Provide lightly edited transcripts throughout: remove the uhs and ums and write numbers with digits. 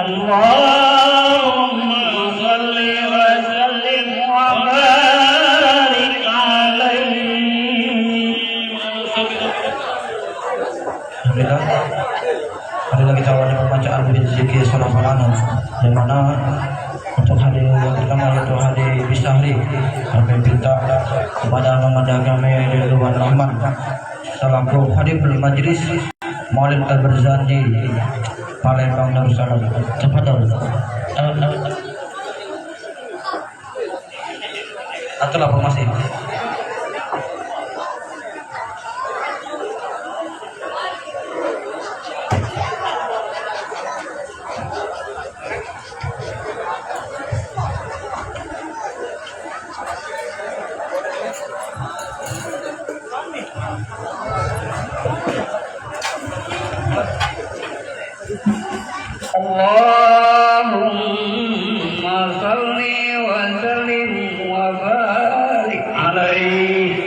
Allahumma salli wa sallim wa barik alaihi. Alhamdulillah, hari lagi kita awali pembacaan berzikir salawat di mana untuk hari yang pertama yaitu hari Bisahri, kami minta kepada Muhammad kami Ridwan Rahman selaku Hadiful Majlis Maulid Al-Barzanji Palembang Darussalam. Tafadhol. Atau lapor masih. Allahumma salli wa sallim wa barik alaihi.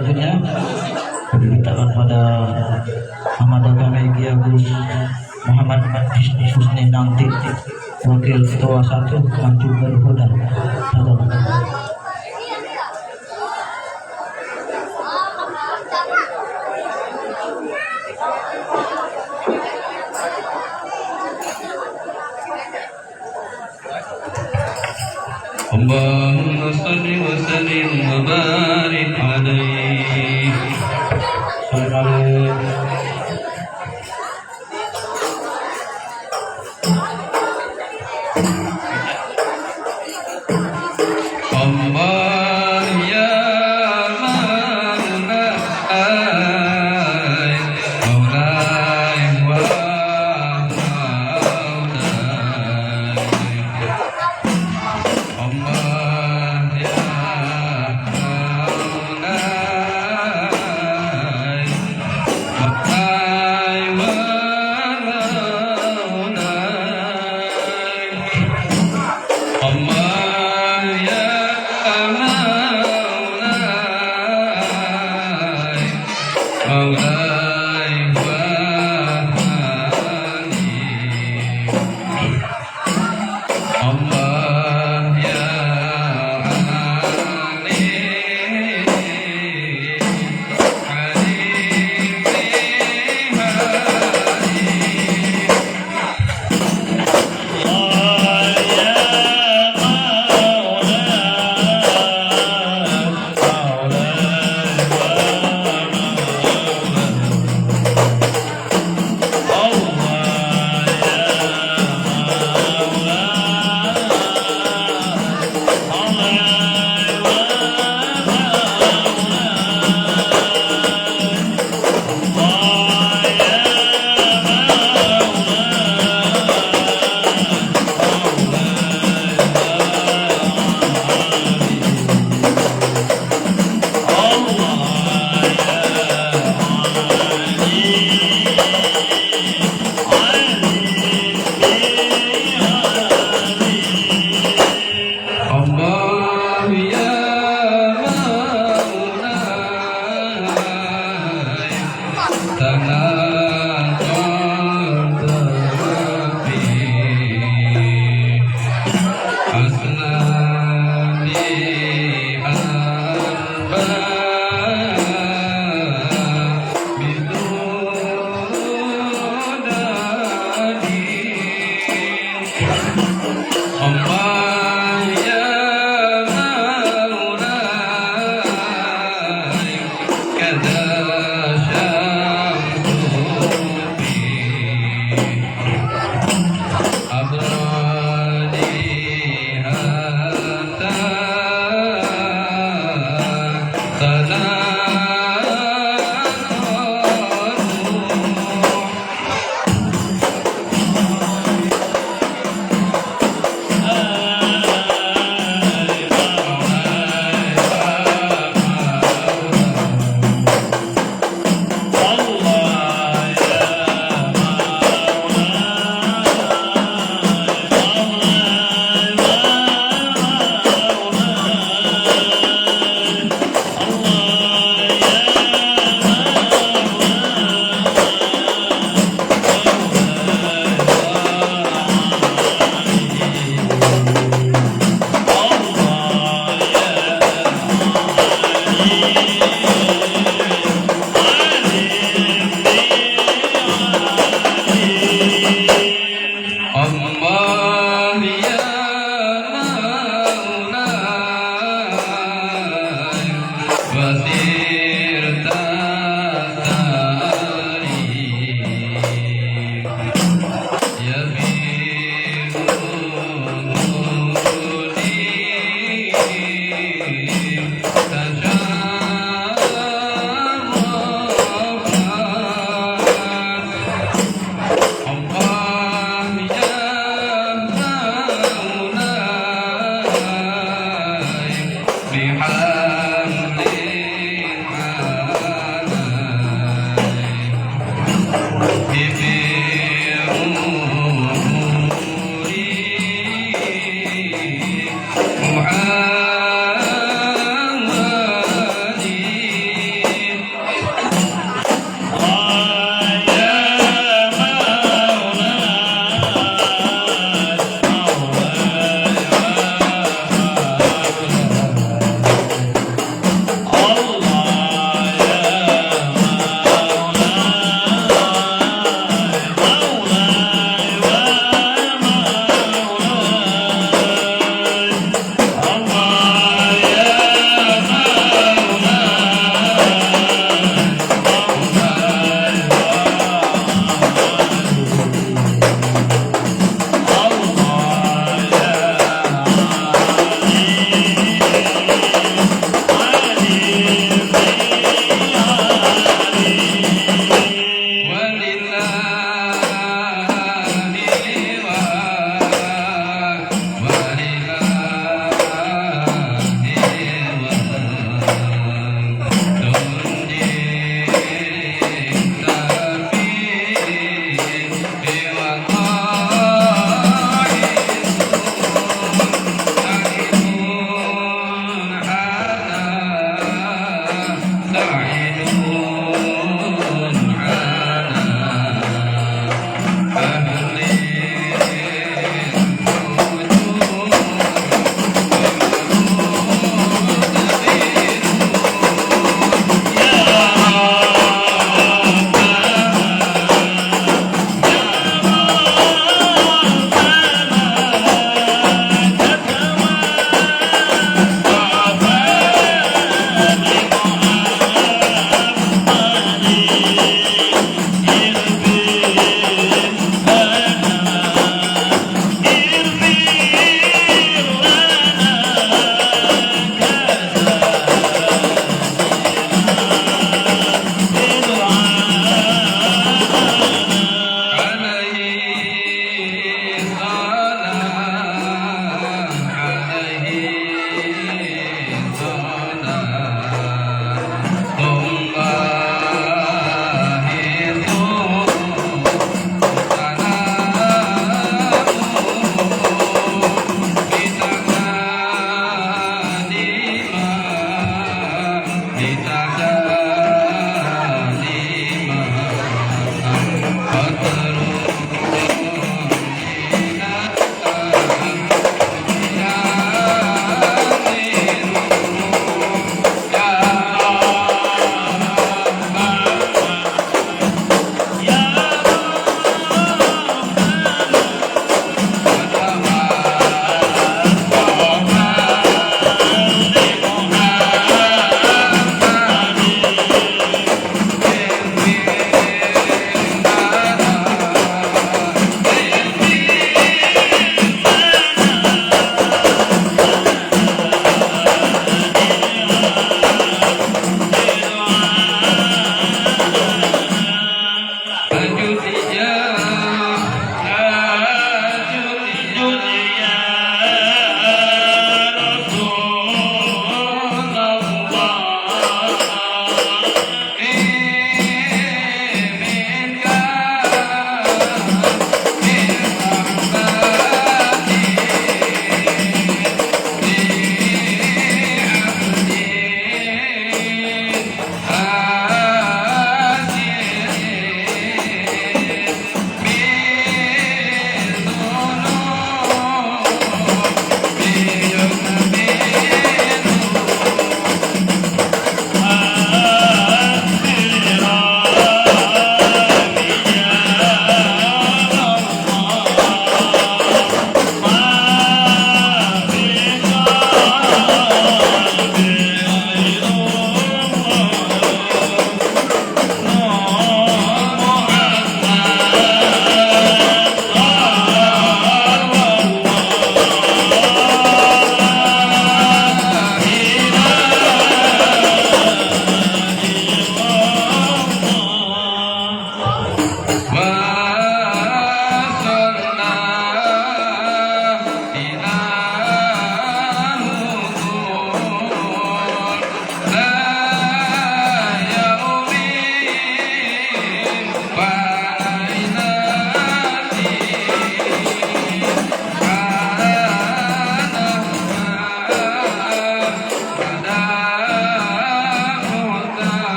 selanjutnya dimintakan pada Ahmad Agami Agus Muhammad Husni Nanti, Wakil Ketua 1 Maju Berhuda. Allahumma salli wa sallim wa barik alaihi. Allah ya Maulana Maulai wa Maulai Allah ya Maulai Maulai wa Maulai Allah ya Maulai Allah ya Kada syamsu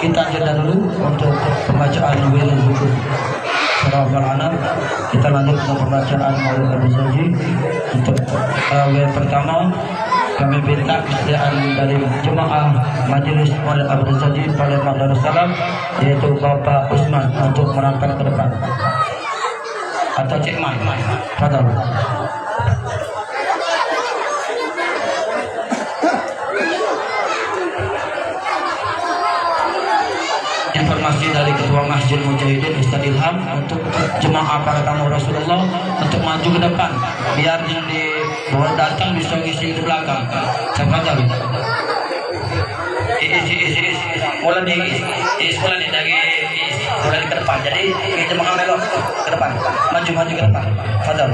kita jeda dulu untuk pembacaan wirid wujud surah Al-An'am. Kita lanjut ke pembacaan Maulid Nabi Zaji. Untuk wirid pertama kami minta kesediaan dari jemaah Majelis Maulid Nabi Zaji Palembang Darussalam, yaitu Bapak Usman untuk merangkap ke depan, atau Cik Man. Fadal. Informasi dari Ketua Masjid Mujahidin Ustaz Ilham untuk jemaah para tamu Rasulullah untuk maju ke depan, biar yang di bawah datang bisa ngisi di belakang. Siapa tahu? Mulai ke depan. Jadi jemaah melok ke depan, maju ke depan. Fadal.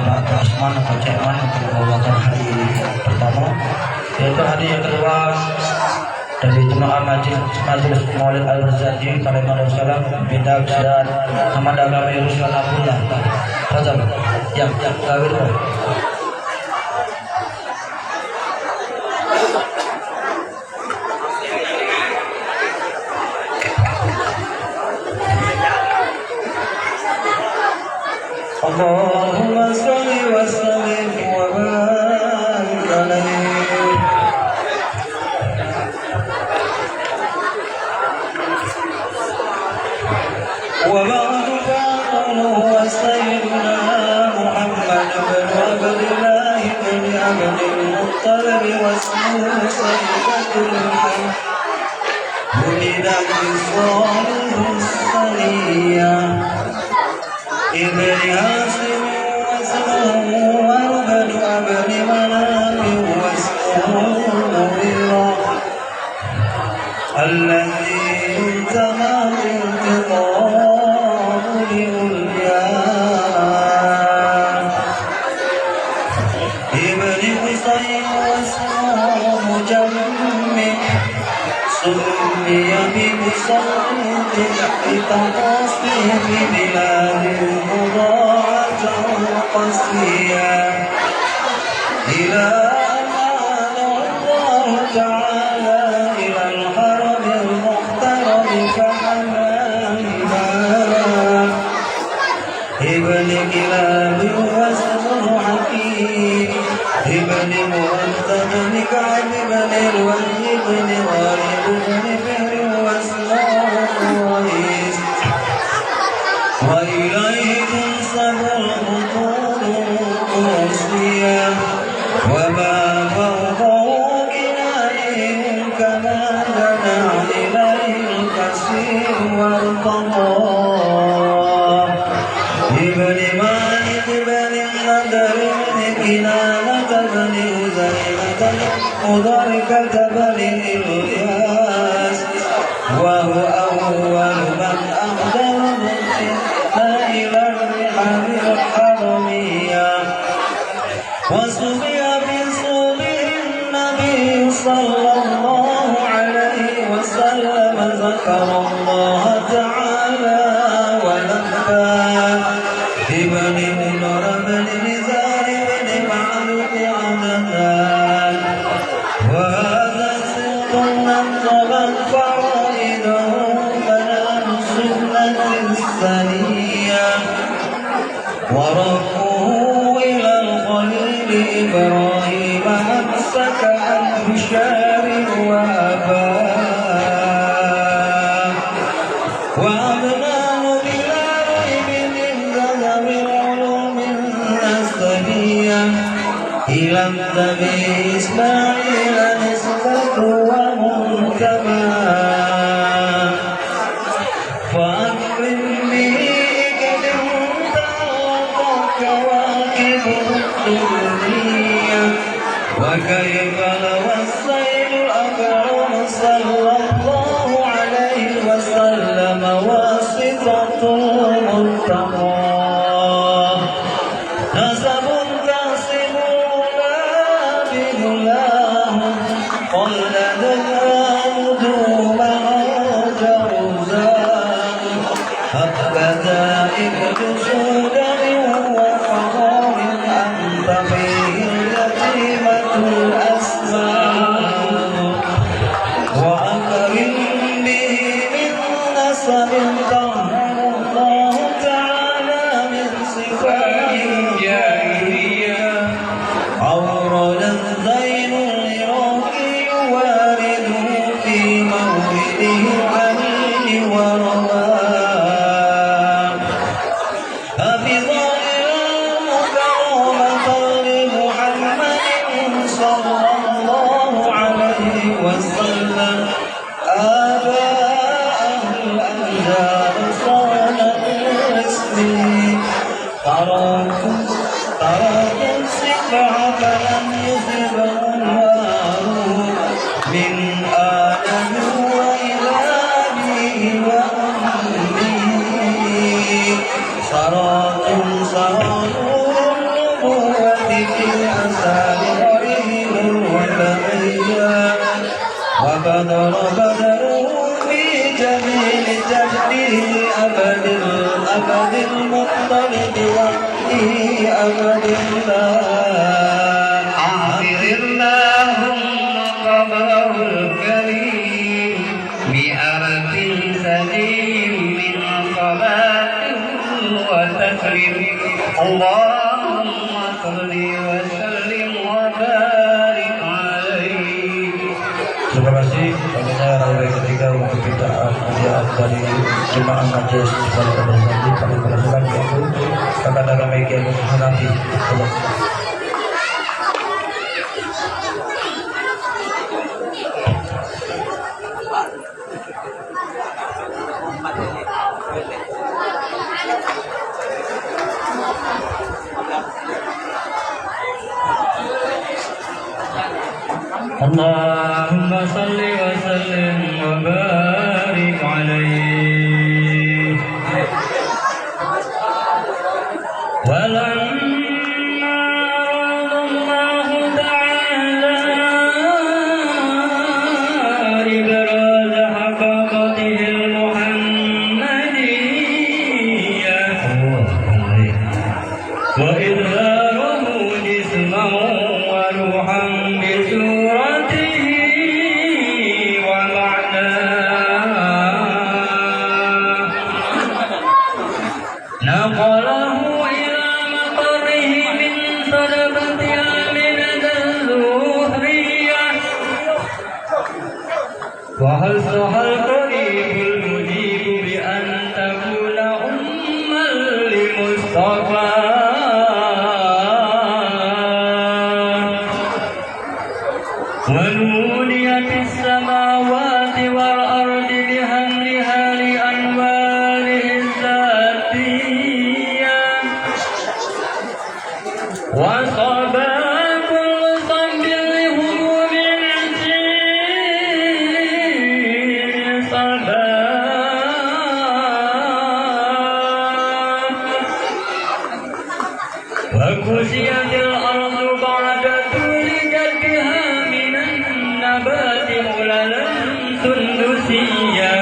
atau Isman atau Cekman untuk membawakan hari pertama, yaitu hari yang kedua dari jemaah Majelis Maulid Al-Ghazali Palembang Darussalam Bintang dan Ahmad Agama Yerusalem Abdullah. Fadhal. Yang kawin. Allahumma salli wa sallim wa barik alaihi. Wa ba'du fa'qulu wa sayyiduna Muhammad bin Abdillah bin Abdul Muttalib wa sayyidatul hayy wulida bisawil saliyah ibn Hasim wasmuhu Warbad abn Manaf wasmuhu Nawirah alladhi yuntaha bilqidam li'ulyan ibn Husayn wasmuhu Mujammih سمي بمصدق بتقصيه ببلاد مضاعة قاسية إلى أن الله تعالى إلى الحرم المحترم فحماهما ابن كلاب واسمه حكيم ابن مؤدب بن كعب بن الوليد بن غالب بن فهر واسمه قيس وإليه تنسب البطون القدسية وما فوقه كنائه كما جنى إليه الكثير والقضاء ابن مالك بن النضر بن كنانة بن هزيمة مدركة بن إلياس وهو أول من أقدم إلى الرحاب الحرمية وسمي بصوبه النبي صلى الله عليه وسلم ذكر الله تعالى ولبى ابن عمر بن نزار بن معبد عدنان وهذا صدق نطبت فرائده بنان السنة الثانية وربه إلى الخليل إبراهيم أمسك عن بشار وأباه وأبناه بلا ريب من ذهب العلوم النسبية إلى النبي إسماعيل نسبة ومنتمى فأكرم به إكرم تعلق كواكب الدنيا وكيف لو السيل الأكرم صلى الله عليه وسلم واسطة منتقى نسب تحسبون بغلاه قلدها نجوما جوزان هبذا إبت سودا وفخار أنت فيه اليتيمة الأسمان وأكرم به من نسب طهر الله تعالى من صفات جاهلية أورد الزين العراقي وارده في مولده الحنين ورواه حفظ المكرمة لمحمد صلى الله عليه وسلم آباءه الأنجاب صانت الاسم تراكم السبع فلم يصبهم نار من آدم وإلى أبيه وأمه صراط نور بدر في جميل تجليه أبد الأبد المطلب وحده أبد الله عافر اللهم قبره الكريم بأرض سليم من صلاة وتسليم اللهم صل وسلم وبارك عليه. Terima kasih tentunya rangkaian ketiga untuk kita hadiah dari jemaah majelis pada kebersamaan kami persilakan yaitu kakak dagang Megi Agus Hanafi. اللهم صل وسلم وبارك عليه. ولما أراد الله تعالى إبراز حقيقته المحمدية وإظهاره جسما وروحا بصورته ومعناه نقله إلى مقره من صدفة آمنة الزهرية وحثها القريب المجيب بأن تكون أما لمصطفى ونوديت السماوات والأرض بحملها لأنواره الذاتية وصبا كل صب لهموم العسير صبا وكسيت الأرض بعد طول جدها من النبات مللا سندسيا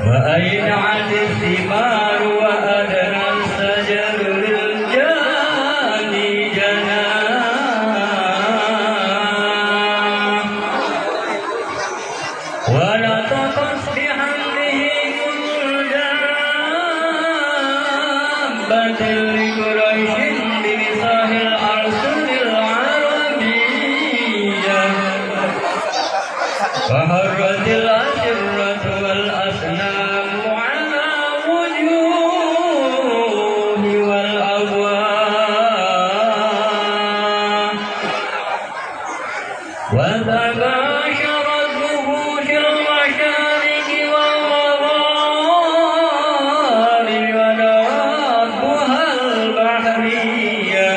وأينعت الثمار وأدنى الشجر للجاني جناه ونطقت بحمده كل دابة لقريش بمصاح الأرسل العربية فهرت الأسرة والأصنام على وجوه والأبواب وتباشرت وحوش المشارق والمغارب ودوابها البحرية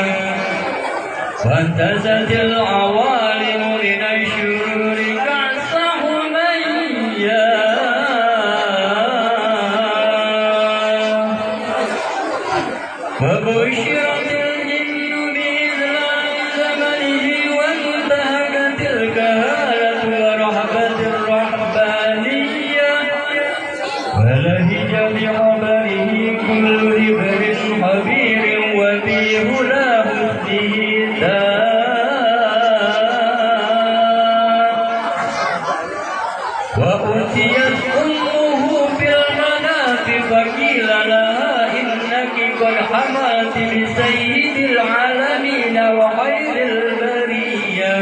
وانتزت العوالم من الشرور كالسحمية وبشرت الجن بإذلال زمنه وانتهكت الكهالة ورهبة الرحبانية ولهج بخبره كل إبر خبير وفي هداه وأتيت أمه في المنام فقيل لها إنك قد حملت بسيد العالمين وخير البرية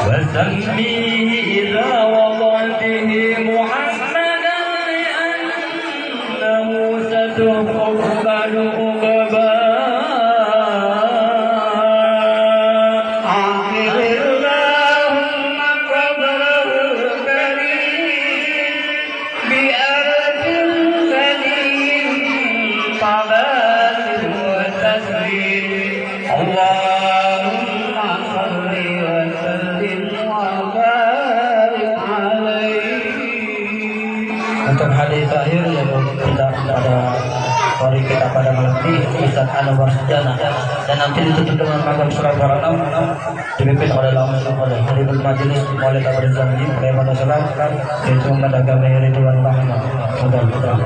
وسميه إذا وضعته محمدا لأنه ستقبل أقبا اللهم صل وسلم وبارك عليه. Untuk hadis akhir yang kita pada hari kita pada malam ini Ustaz Anwar Sujana dan nanti ditutup dengan magam surat al-Anam dipimpin oleh oleh Halifah Majelis Maulid Abdul Zamji oleh Pada Salam yaitu Muhammad Agama Ridwan Rahman. Betul.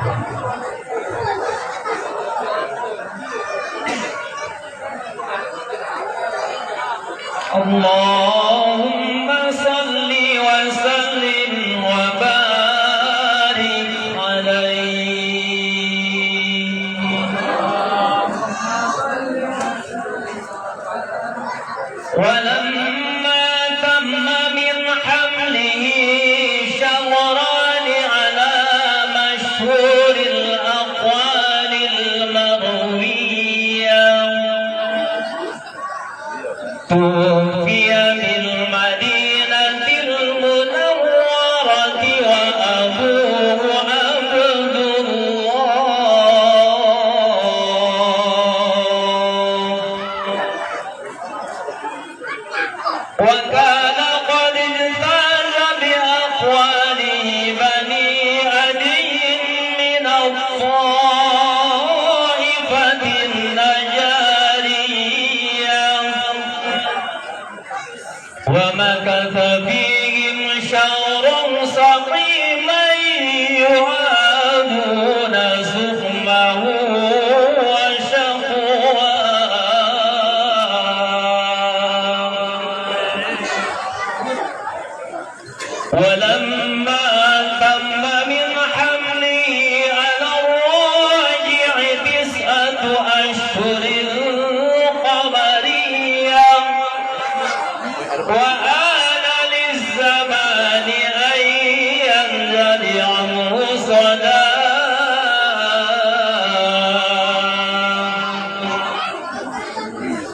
Allahumma salli wa sallim wa barik alaihi. Walamma tamma min hamlihi shaghrani ala mashhuril aqwalil marwiyyah توفي بالمدينة المنورة وأبوه عبد الله وكان قد اجتاز بأقواله بني عدي من الطائفة النجارية ومكث فيهم شهرا سقيما يعادون سقمه وشقواه ولما تم من حمله على الراجع 9 أشهر قمرية وآن للزمان أن ينزل عنه صدى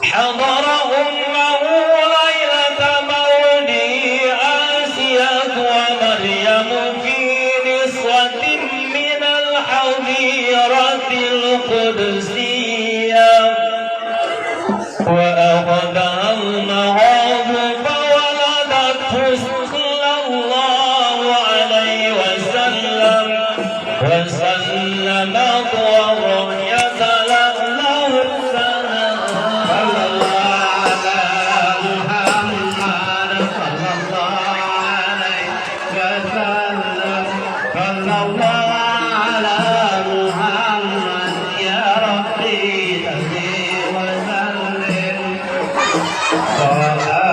حضر أمه ليلة مولده آسيا ومريم في نسوة من الحظيرة القدسية وأخذها المغاض فولدته صلى الله عليه وسلم ضرية له سنة صلى الله على محمد صلى الله عليه وسلم صلى الله على محمد يا ربي صلي وسلم صلاة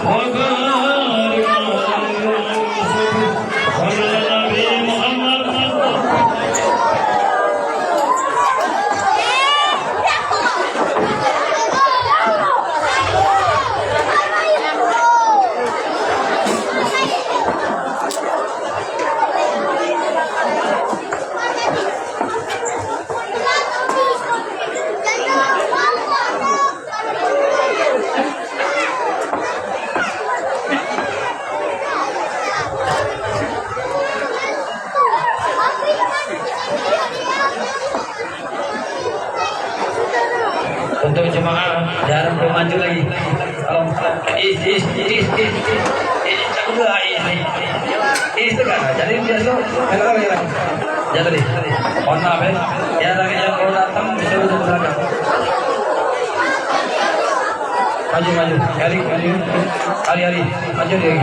وبارك على يوسف وعلى نبي محمد Untuk jemaah jangan belum maju lagi. Kalau itu kan jadi biasa kalau lagi jadi mohon maaf ya lagi yang baru datang bisa ke belakang maju hari maju lagi.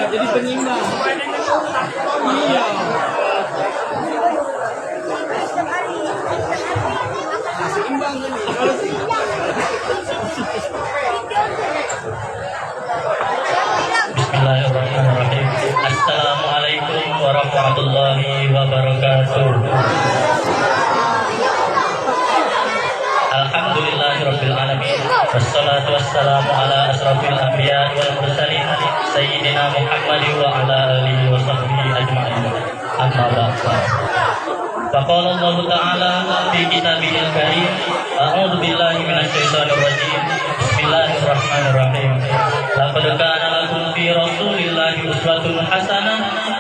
Jadi penyimbang. Iya. Seimbang ini. Bismillahirrahmanirrahim. Assalamualaikum warahmatullahi wabarakatuh. Alhamdulillahirabbil alamin. Wassalatu wassalamu ala asrofil anbiya wal mursalin sayyidina Muhammad wa ala alihi wa sahbihi أما بعد فقال الله تعالى في كتابه الكريم أعوذ بالله من الشيطان الرجيم بسم الله الرحمن الرحيم لقد كان لكم في رسول الله أسوة حسنة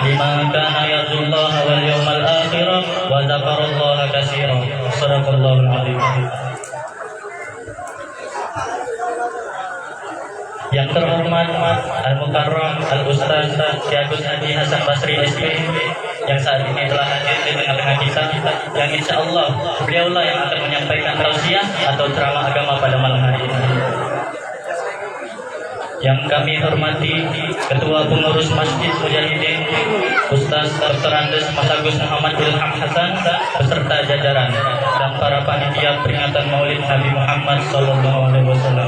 لمن كان يرجو الله واليوم الآخر وذكر الله كثيرا صدق الله العظيم. Yang terhormat Al-Mukarram Al-Ustaz Ki Agus Haji Hasan Basri SP yang saat ini telah hadir di tengah-tengah kita, yang insya Allah beliaulah yang akan menyampaikan tausiah atau ceramah agama pada malam hari ini. Yang kami hormati Ketua Pengurus Masjid Mujahidin Ustaz Dr. Andes Mas Agus Muhammad Ilham Hasan beserta jajaran dan para panitia peringatan Maulid Nabi Muhammad SAW.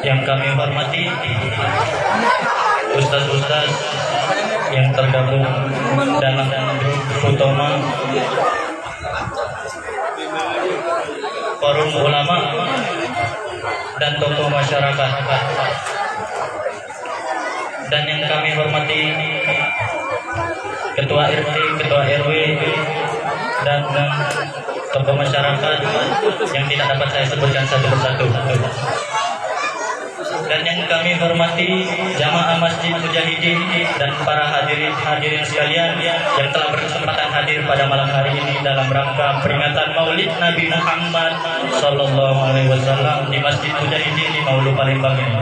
Yang kami hormati Ustaz-Ustaz yang tergabung dalam grup utama forum ulama dan tokoh masyarakat, dan yang kami hormati Ketua RT, Ketua RW dan tokoh masyarakat yang tidak dapat saya sebutkan satu persatu. Dan yang kami hormati jamaah Masjid Mujahidin dan para hadirin sekalian yang telah berkesempatan hadir pada malam hari ini dalam rangka peringatan Maulid Nabi Muhammad SAW di Masjid Mujahidin di Maulu Palembang ini.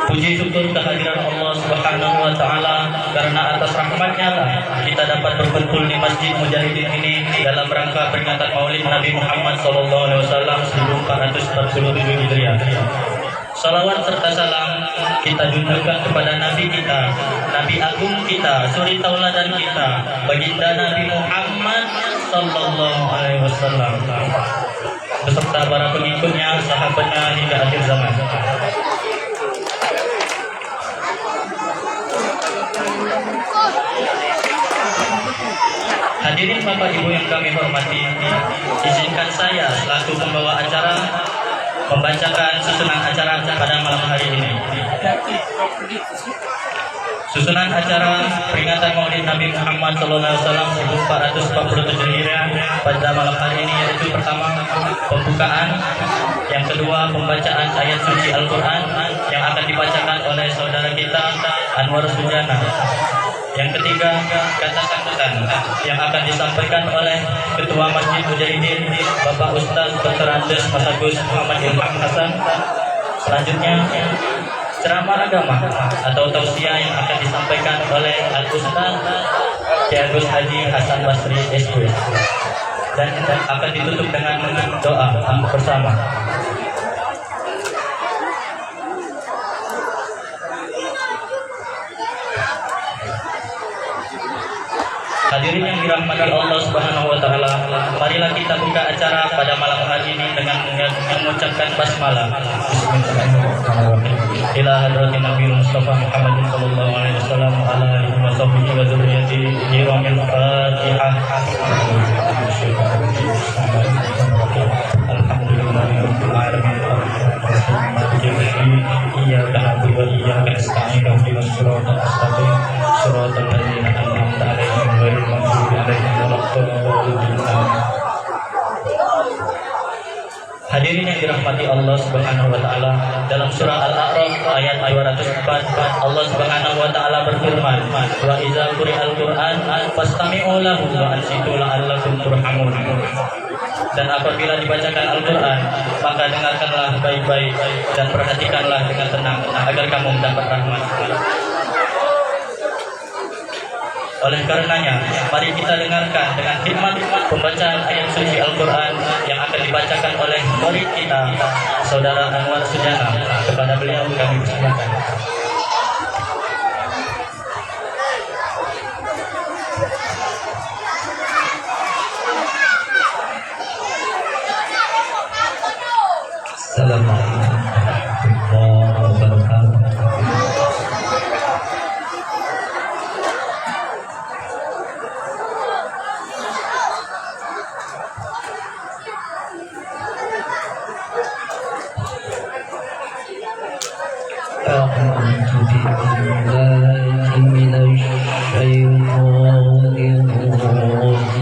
Puji syukur kehadiran Allah Subhanahu wa Ta'ala, karena atas rahmatnya lah kita dapat berkumpul di Masjid Mujahidin ini dalam rangka peringatan Maulid Nabi Muhammad SAW 1447 Hijriah. Salawat serta salam kita junjukkan kepada Nabi kita, Nabi Agung kita, suri tauladan kita, baginda Nabi Muhammad SAW beserta para pengikutnya, sahabatnya hingga akhir zaman. Hadirin Bapak Ibu yang kami hormati, izinkan saya selaku pembawa acara membacakan susunan acara pada malam hari ini. Susunan acara peringatan Maulid Nabi Muhammad SAW 1447 Hijriah pada malam hari ini yaitu pertama pembukaan, yang kedua pembacaan ayat suci Al-Quran yang akan dibacakan oleh saudara kita Anwar Sujana. Yang ketiga, kata sambutan yang akan disampaikan oleh Ketua Masjid Mujahidin Bapak Ustaz Dr. Andes Mas Agus Muhammad Ilham Hasan. Selanjutnya, ceramah agama atau tausiah yang akan disampaikan oleh Al-Ustaz Ki Agus Haji Hasan Basri SP. Dan akan ditutup dengan doa bersama. Hadirin yang dirahmati Allah Subhanahu wa Ta'ala, marilah kita buka acara pada malam hari ini dengan mengucapkan basmalah. Bismillahirrahmanirrahim. Ila hadratin Nabi Mustafa Muhammad sallallahu alaihi wasallam ala alihi wa sahbihi wa dzurriyyatihi jiramil Fatihah. Alhamdulillahirabbil alamin. Iyyaka na'budu wa iyyaka nasta'in. Ihdinas siratal mustaqim. Siratal ladzina an'amta 'alaihim ghairil maghdubi 'alaihim waladdallin. Hadirin yang dirahmati Allah Subhanahu wa Ta'ala, dalam surah Al-A'raf ayat 204 Allah Subhanahu wa Ta'ala berfirman, wa idza quri'al Qur'an fastami'u lahu wa ansitu la'allakum turhamun. Dan apabila dibacakan Al-Quran, maka dengarkanlah baik-baik dan perhatikanlah dengan tenang agar kamu mendapat rahmat. Oleh karenanya, mari kita dengarkan dengan hikmat pembacaan ayat suci Al-Quran yang akan dibacakan dibacakan oleh murid kita, Saudara Anwar Sujana. Kepada beliau kami persilakan. Assalamualaikum warahmatullahi wabarakatuh. أعوذ بالله من الشيطان الرجيم.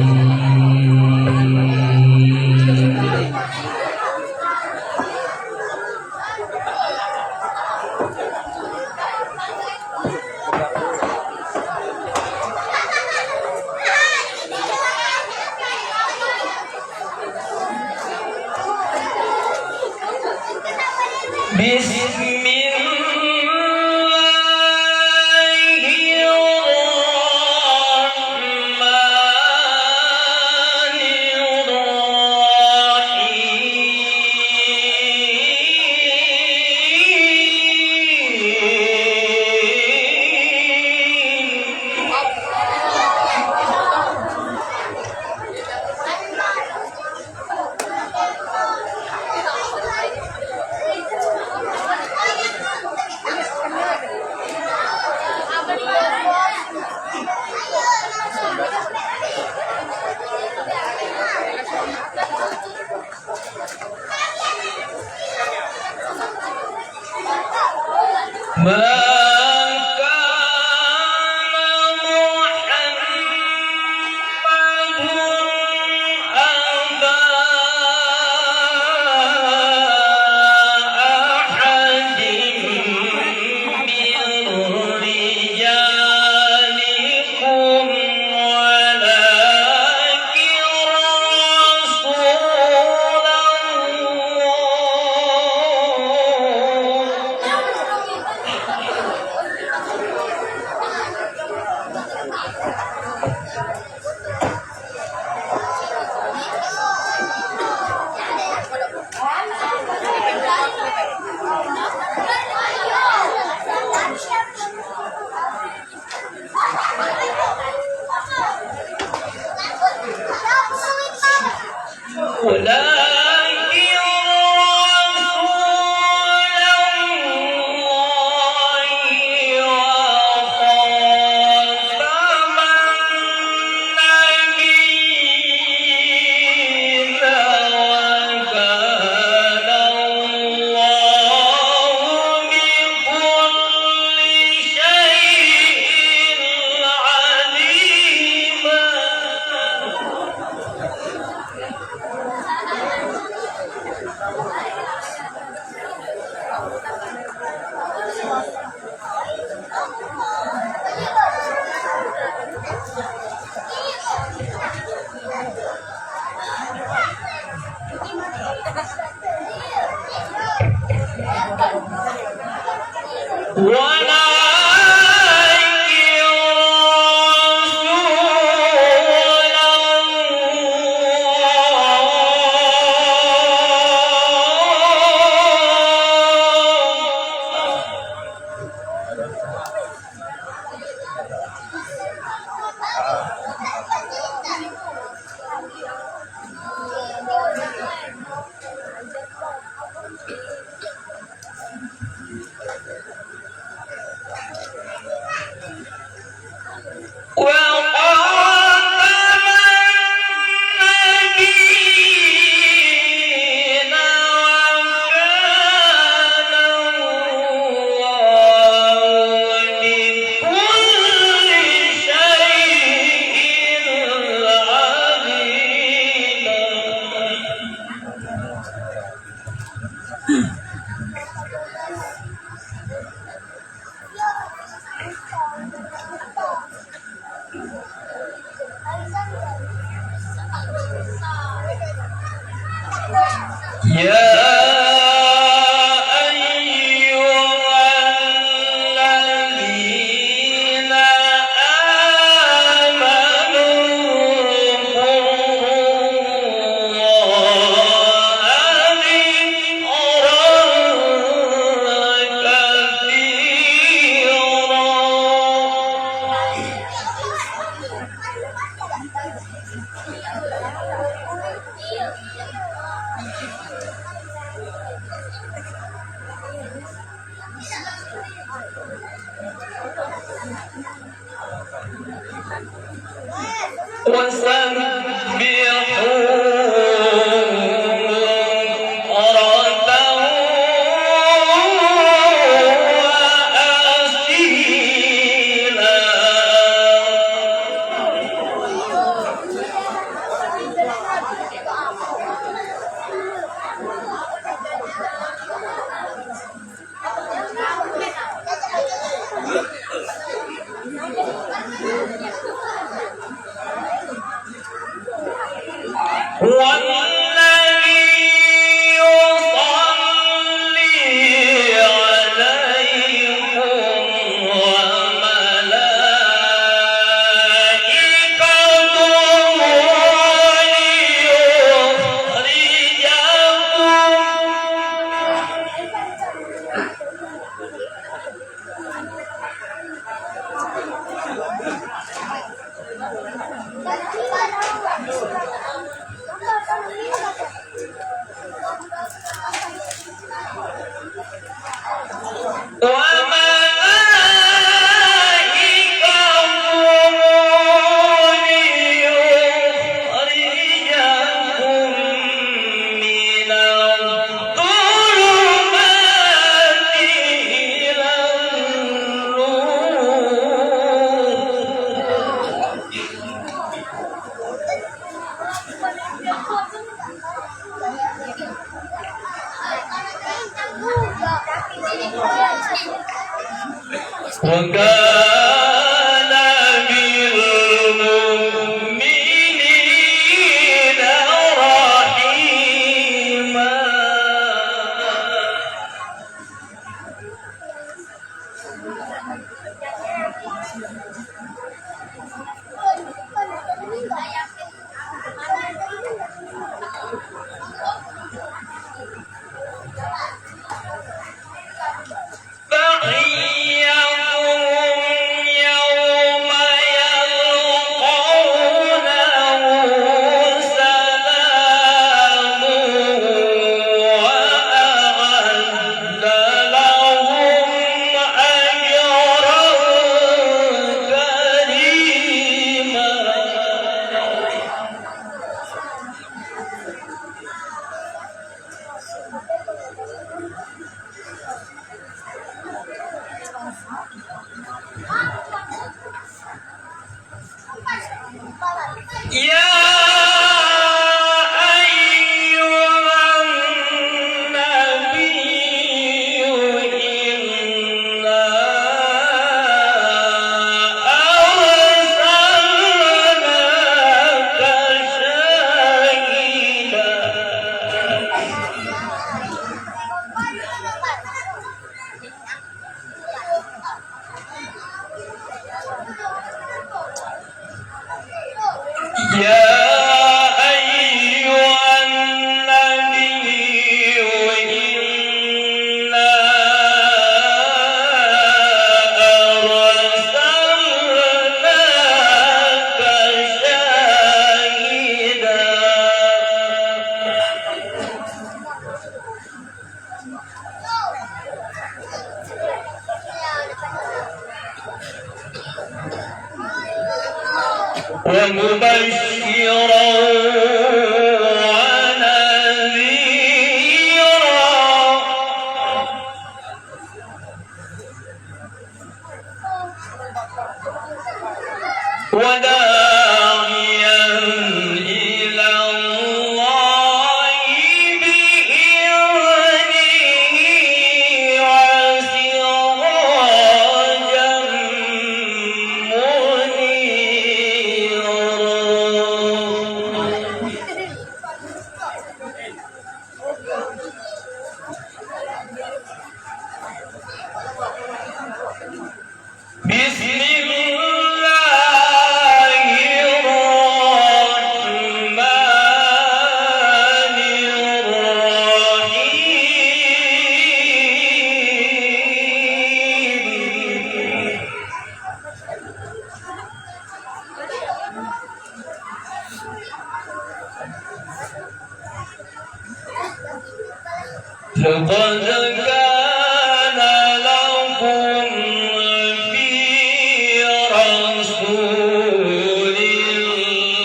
في رسول الله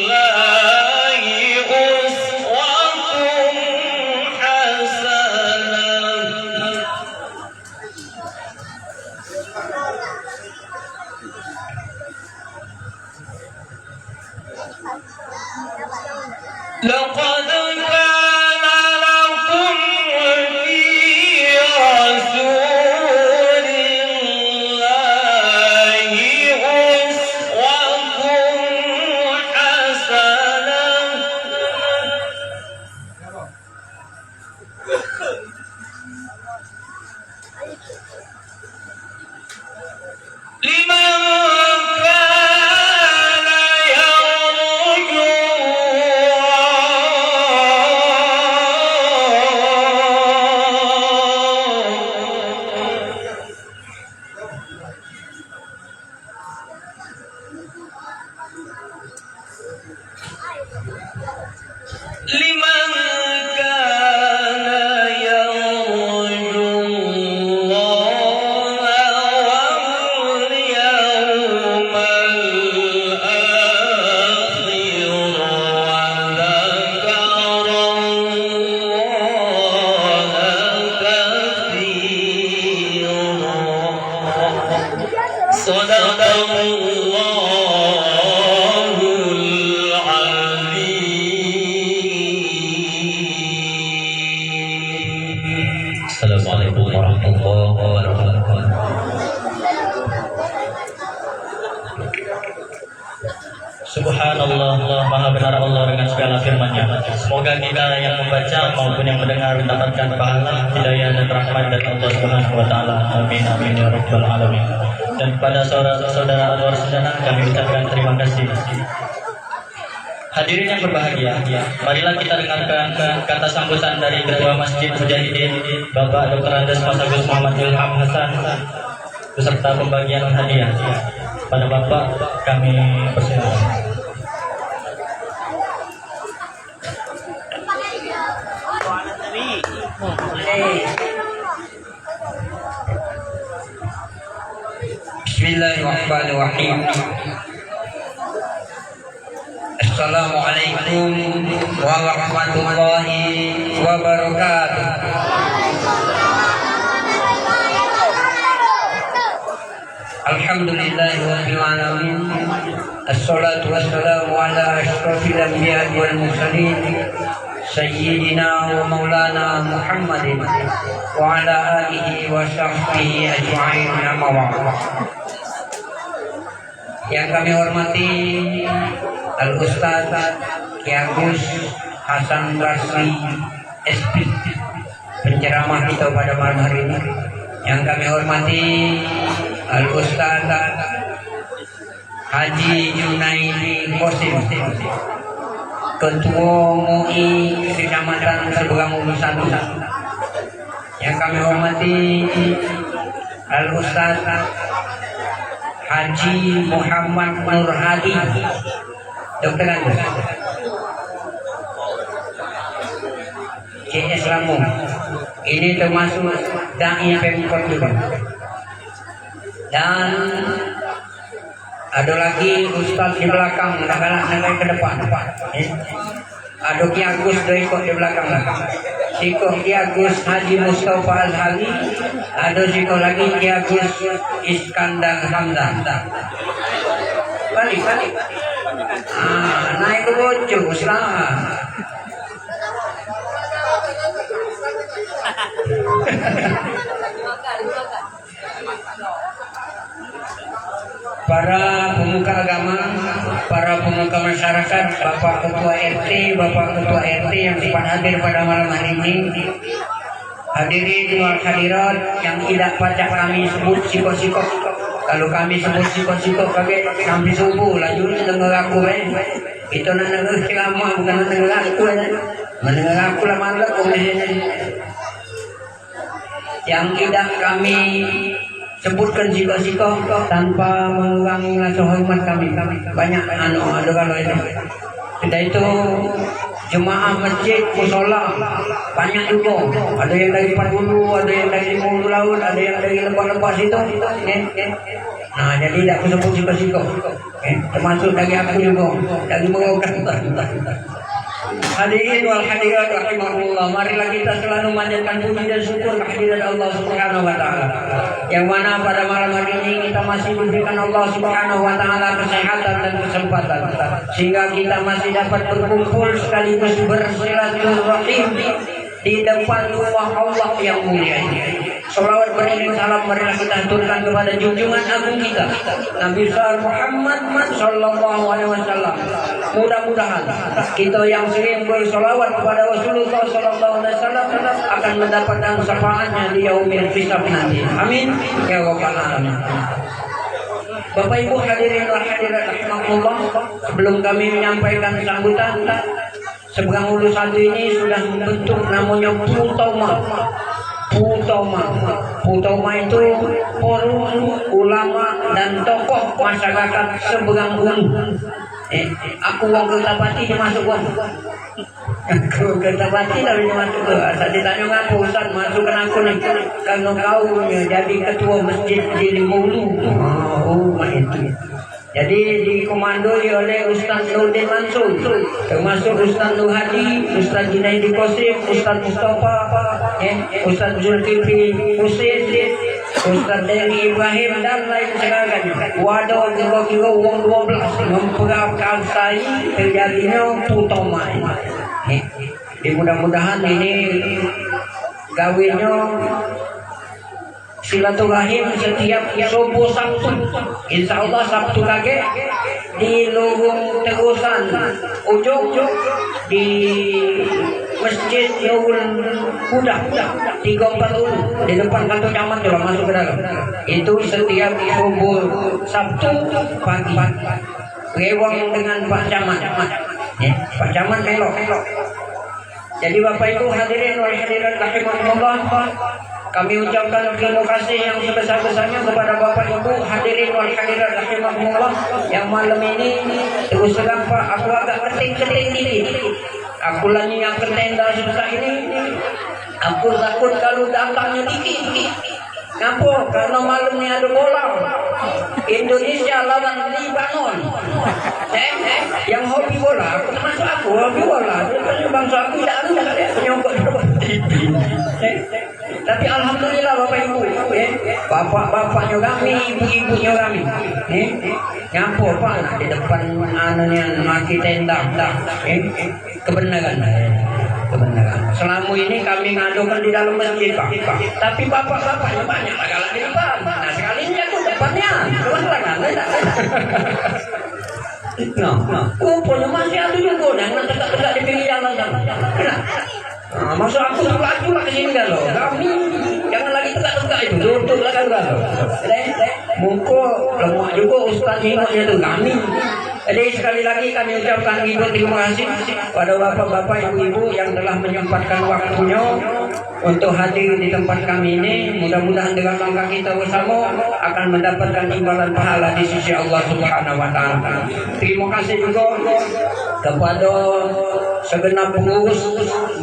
لقد كان لكم في رسول الله أسوة حسنة لمن كان يرجو لمن كان يرجو الله واليوم الآخر وذكر الله كثيرا صدق الله العظيم. Assalamualaikum warahmatullahi wabarakatuh. Subhanallah, Allah Maha benar Allah dengan segala firman-Nya. Semoga kita yang membaca maupun yang mendengar mendapatkan pahala, hidayah dan rahmat dari Allah Subhanahu wa taala. Amin amin ya rabbal alamin. Dan kepada saudara-saudara Anwar Sedana kami ucapkan terima kasih. Hadirin yang berbahagia, marilah kita dengarkan kata sambutan dari Ketua Masjid Mujahidin Bapak Dr. Andes Mas Agus Muhammad Ilham Hasan beserta pembagian hadiah. Pada Bapak kami persilakan. Bismillahirrahmanirrahim. Assalamualaikum warahmatullahi wabarakatuh. Alhamdulillahirabbil alamin. Assalatu wassalamu ala asyrafil anbiya'i wal mursalin sayyidina wa maulana Muhammadin wa ala alihi wa sahbihi ajma'in, amma ba'd. Yang kami hormati Al-Ustaz Ki Agus Hasan Rasli SP, penceramah kita pada malam hari ini. Yang kami hormati Al-Ustaz Haji Junaidi Qasim, Ketua MUI Kecamatan Seberang Urusan. Yang kami hormati Al-Ustaz Haji Muhammad Nur Hadi, Dr. Andes CS Lampung. Ini termasuk dai Pemkot juga. Dan ada lagi Ustaz di belakang, nak ke depan. Ada Ki Agus dari ikut di belakang. Siko Ki Agus Haji Mustafa Al-Hali. Ada siko lagi Ki Agus Iskandar Hamzah. Balik. Naik ke bocor, usaha. Para pemuka agama, para pemuka masyarakat, Bapak Ketua RT, Bapak Ketua RT yang sempat hadir pada malam hari ini, hadirin wal hadirat yang tidak pacak kami sebut siko-siko. Kalau kami sebut siko-siko sampai subuh, lanjut dengar aku itu nak dengar ceramah, bukan nak dengar aku. Mendengar aku lah malah yang tidak kami sebutkan siko-siko tanpa mengurangi rasa hormat kami. Banyak ada kalau itu. Sudah itu jemaah masjid musola banyak juga. Ada yang dari 40, ada yang dari 50 laut, ada yang dari lepas-lepas itu. Nah, jadi tidak sebut siko-siko. Termasuk dari aku juga, dari Merauke. Hadirin wal hadirat rahimahullah, marilah kita selalu memanjatkan puji dan syukur kehadirat Allah Subhanahu wa taala. Yang mana pada malam hari ini kita masih diberikan Allah Subhanahu wa taala kesehatan dan kesempatan sehingga kita masih dapat berkumpul sekaligus bersilaturahim di depan rumah Allah yang mulia ini. Salawat beriring salam marilah kita haturkan kepada junjungan agung kita Nabi Muhammad sallallahu alaihi wasallam. Mudah-mudahan kita yang sering bersolawat kepada Rasulullah sallallahu alaihi wasallam akan mendapatkan syafaatnya di yaumil hisab nanti. Amin ya rabbal alamin. Bapak Ibu hadirin wal hadirat rahimakumullah, sebelum kami menyampaikan sambutan, Seberang Hulu 1 ini sudah membentuk namanya Putoma. Putoma itu forum ulama dan tokoh masyarakat Seberang Hulu. Aku wong Kertapati masuk wong. Kertapati tapi masuk ke. Saat ditanya ngaku Ustaz masukkan aku nih karena kau jadi ketua masjid di Hulu. Itu. Jadi dikomandoi oleh Ustaz Nurdin Mansur, termasuk Ustaz Nur Hadi, Ustaz Junaidi Qasim, Ustaz Mustafa, Ustaz Zulkifli Husin, Ustaz Dewi Ibrahim dan lain sebagainya. Wadah kira-kira uang 12 memperapkan saya terjadinya Putoma ini. Mudah-mudahan ini gawinnya silaturahim setiap subuh Sabtu. Insya Allah Sabtu lagi di Lurung Terusan ujung di Masjid Nurul Huda 340 di depan kantor camat. Coba masuk ke dalam. Itu setiap subuh Sabtu pagi. Rewang dengan Pak Camat. Pak Camat belok. Jadi Bapak Ibu hadirin wal hadirat rahimahullah, kami ucapkan terima kasih yang sebesar-besarnya kepada Bapak Ibu hadirin wal hadirat rahimahullah yang malam ini terus terang Pak, aku agak keting-keting dikit. Aku lagi yang ke tenda susah ini. Aku takut kalau datangnya dikit. Kenapa? Karena malamnya ada bola Indonesia lawan Libanon. Yang hobi bola, aku termasuk aku hobi bola. Bangsa aku tidak ada penyokok TV. Tapi alhamdulillah Bapak Ibu, bapak-bapaknya kami, ibu-ibunya kami, nyampo Pak di depan anunya maki tenda, kebenaran. Selama ini kami ngadukan di dalam masjid Pak, tapi bapak-bapaknya banyak lagi di depan. Nah sekalinya tuh depannya, kumpulnya masih ada juga, yang tegak-tegak di pinggir jalan. Masa aku laju lah ke sini kan loh. Kami jangan lagi tegak-tegak itu, tutup lah kan loh. Muka lemak juga Ustaz ingatnya tuh kami. Jadi sekali lagi kami ucapkan terima kasih pada bapak-bapak, ibu-ibu yang telah menyempatkan waktunya untuk hadir di tempat kami ini. Mudah-mudahan dengan langkah kita bersama akan mendapatkan imbalan pahala di sisi Allah Subhanahu wa taala. Terima kasih juga kepada segenap pengurus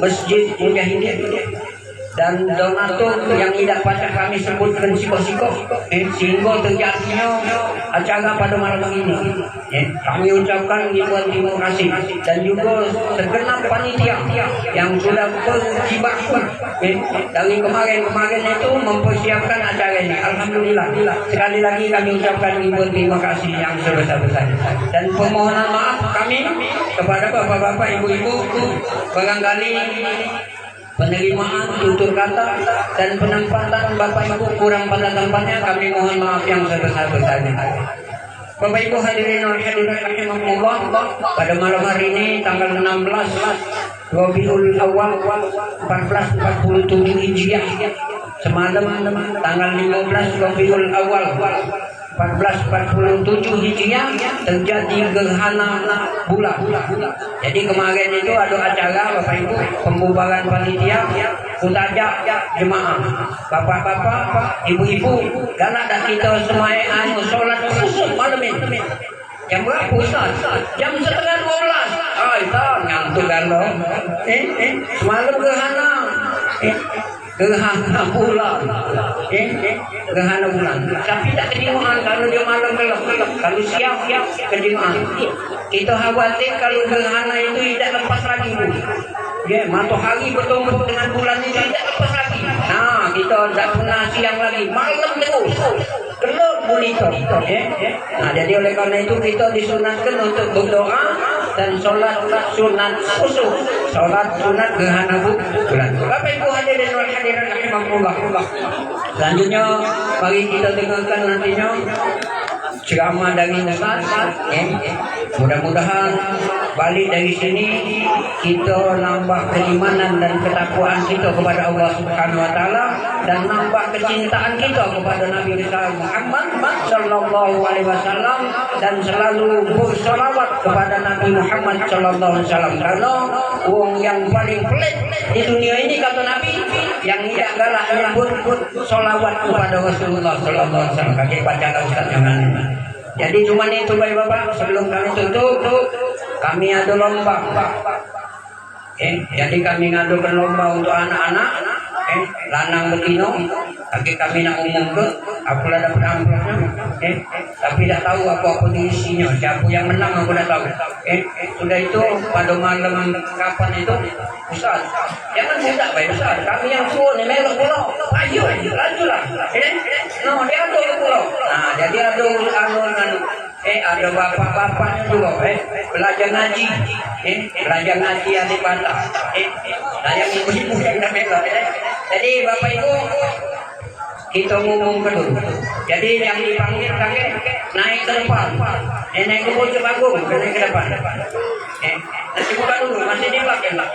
Masjid Mujahidin dan donatur yang tidak pacak kami sebutkan siko-siko sehingga terjadinya acara pada malam ini. Kami ucapkan terima kasih dan juga segenap panitia yang sudah berjibaku dari kemarin itu mempersiapkan acara ini. Alhamdulillah. Sekali lagi kami ucapkan terima kasih yang sebesar-besarnya dan permohonan maaf kami kepada bapak-bapak, ibu-ibu barangkali penerimaan tutur kata dan penempatan Bapak Ibu kurang pada tempatnya, kami mohon maaf yang sebesar-besarnya. Bapak Ibu hadirin wal hadirat rahimahumullah, pada malam hari ini tanggal 16 Rabiul Awal 1447 Hijriah, semalam tanggal 15 Rabiul Awal 1447 Hijriah terjadi gerhana bulan. Jadi kemarin itu ada acara Bapak Ibu pembubaran panitia, kutajak jemaah, bapak-bapak, ibu-ibu, galak dah kita semua sholat khusus malam ini. Jam berapa Ustaz? Jam 11:30. Tak ngantuk kan lo. Semalam gerhana. gerhana bulan, gerhana bulan. Tapi tak kejimaan kalau dia malam gelap. Kalau siang kejimaan. Kita khawatir kalau gerhana itu tidak lepas lagi, Bu. Matahari bertemu dengan bulan ini tidak lepas lagi. Nah, kita tak pernah siang lagi, malam terus. Gelap gulita. Nah, jadi oleh karena itu kita disunatkan untuk berdoa dan sholat sunat khusus, sholat sunat gerhana bulan. Bapak Ibu hadirin wal hadirat rahimakumullah. Selanjutnya mari kita dengarkan nantinya ceramah dari Ustaz. Mudah-mudahan balik dari sini kita nambah keimanan dan ketakwaan kita kepada Allah Subhanahu wa taala dan nambah kecintaan kita kepada Nabi Muhammad sallallahu alaihi wasallam dan selalu berselawat kepada Nabi Muhammad sallallahu alaihi wasallam karena wong yang paling pelit di dunia ini kata Nabi yang tidak galak menyebut selawat kepada Rasulullah sallallahu alaihi wasallam. Kaki baca Ustaz jangan. Jadi cuma itu Bapak, sebelum kami tutup, kami ada lomba. Jadi kami ngadakan lomba untuk anak-anak, lanang betina. Tapi kami nak umumkan, aku dah dapat amplopnya, tapi tak tahu apa isinya. Siapa yang menang aku dah tahu. Sudah itu pada malam kapan itu, Ustaz, jangan mudah Bapak Ustaz. Kami yang tua ni melok pula. Ayo, lajulah. No, dia ada pula. Nah, jadi ada ada bapak-bapaknya juga, belajar ngaji, belajar ngaji adik bantah, yang ibu-ibu yang dah melok. Jadi Bapak Ibu kita ngomong dulu. Jadi yang dipanggil kakek naik ke depan, naik ke pojok panggung, naik ke depan. Nanti buka dulu, masih di belakang. Nah,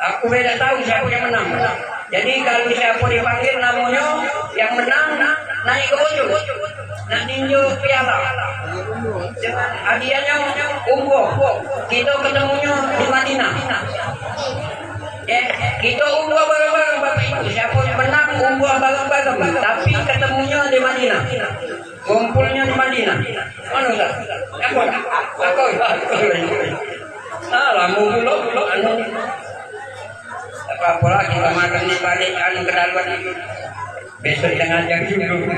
aku tidak tahu siapa yang menang. Jadi kalau siapa dipanggil namanya yang menang naik ke pojok, nak ninju piala. Dengan hadiahnya umroh. Kita ketemunya di Madinah. Kita umroh bareng-bareng Bapak Ibu. Siapa yang menang umroh bareng-bareng. Tapi ketemunya di Madinah. Kumpulnya di Madinah. Mana Ustaz? Aku. Lama pula anu. Apa lagi kita makan di balik anu kedaluan itu. Besok yang ngajak dulu.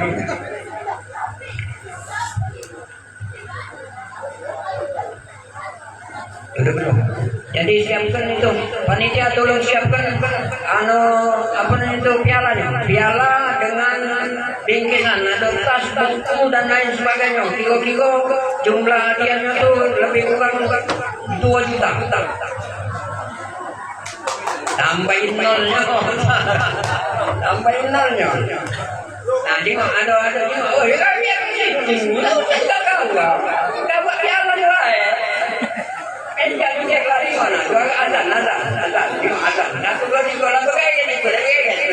Belum. Jadi siapkan itu panitia, tolong siapkan itu pialanya, piala dengan bingkisan, ada tas, buku dan lain sebagainya. Kilo jumlah hadiahnya itu lebih kurang 2 juta. Tambahin nolnya. Nah, jika ada oh ya biar sini. Enggak buat piala juga jangan cek lari mana? Azan. Satu dua tiga lagu kayak gini.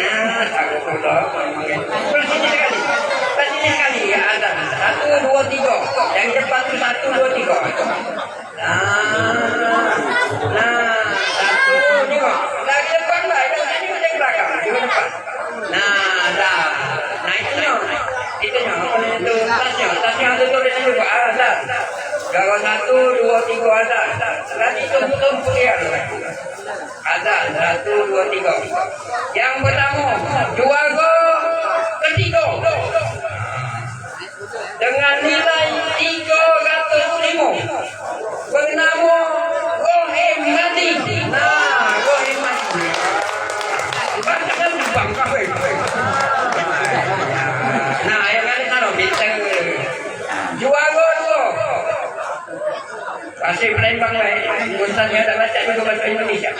Nah, aku sudah. Kasih sekali ya azan. 1 2 3. Yang depan tu 1 2 3. Nah, 1 2. Lagi depan lah. Ini macam belakang. Di depan. Nah, dah. Nah itunya. Itu tasnya ada tulisan juga azan. Kalau 1 2 3 azan. Tadi tumpuk ya. Azan 1 2 3. Yang pertama, juara ketiga. Dengan nilai 305. Bernama Gohim Mati. Nah, Gohim Mati. Bangkalan bangkai. Nah, yang kali taruh bintang. Juara 2. Kasih Palembang lah, Ustaznya dah baca juga bahasa Indonesia.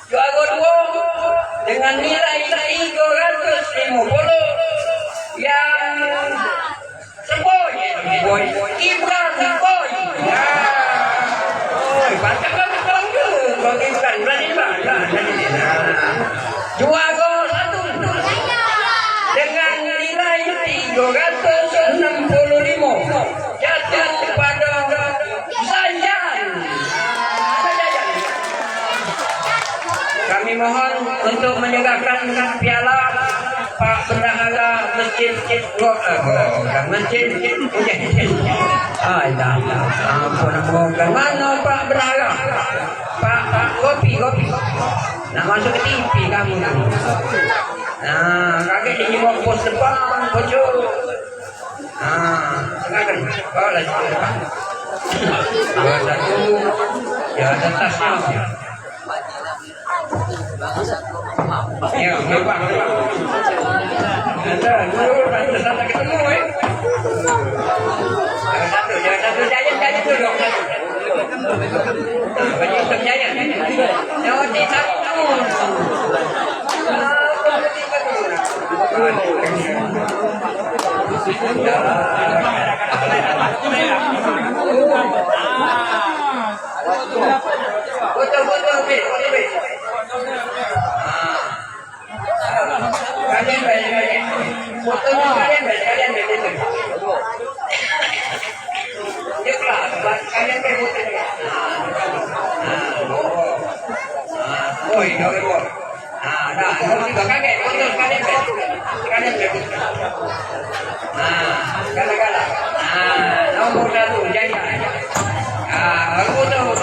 Juara 2 dengan nilai 350 yang Seboy Ibrahim Boy. Baca kan orang juga Ibrahim berani bang. Juara 1 dengan nilai 365 jatuh kepada kami mohon untuk menyerahkan piala Pak Bendahara Masjid ampun, mana Pak Bendahara? Pak Kopi. Nak masuk ke TV kamu tu. Nah, kakek di bawah pos depan, pojok. Silakan. Bawa lagi ke depan. Bawa satu. Ya, ada tasnya. Ya, bapak. Ada, dulu nanti sana ketemu Jangan satu, jajan dulu. Baju hitam jajan. Jangan di satu. Foto, Bet. Kalian baik. Fotonya kalian baik itu. Dia kelas, kalian baik fotonya. Kau. Dah, tiga kakek foto kalian baik. Kalian baik. Kala. Nomor satu jangan. Foto bos.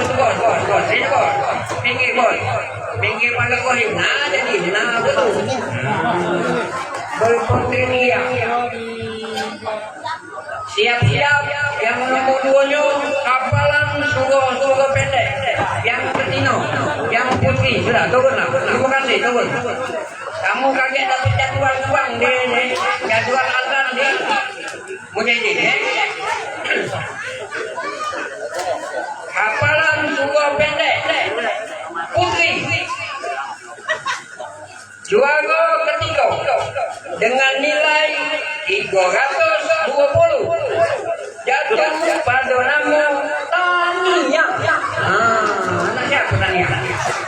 Ini bos. Pinggir bos. Pinggir pangkat bos. Jadi. Betul. Berkontrinia. Siap-siap yang nomor 2-nya kapalan sugo pendek. Yang petino, yang putih. Sudah, turun. Terima kasih, turun. Kamu kaget dapat jadwal uang di jadwal azan di Mujahidin. Kapalan sugo pendek. Putih. Juago ketiga dengan nilai 320 jatuh pada nama Tania. Anak siapa Tania?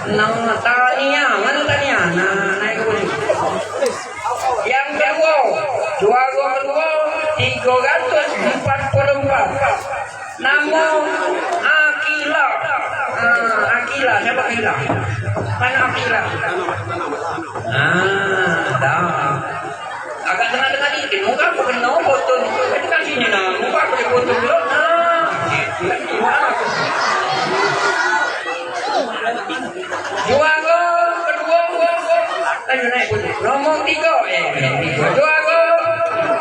Nama Tania, mana Tania? Naik ke yang kedua, Juago kedua 344. Nama Akila. Akila, siapa Akila? Mana Akila? Dah. Agak tengah-tengah dikit. Muka aku kena foto. Itu kan sini nah. Muka aku di foto dulu. Juago kedua. Ayo naik. Nomor 3. Juago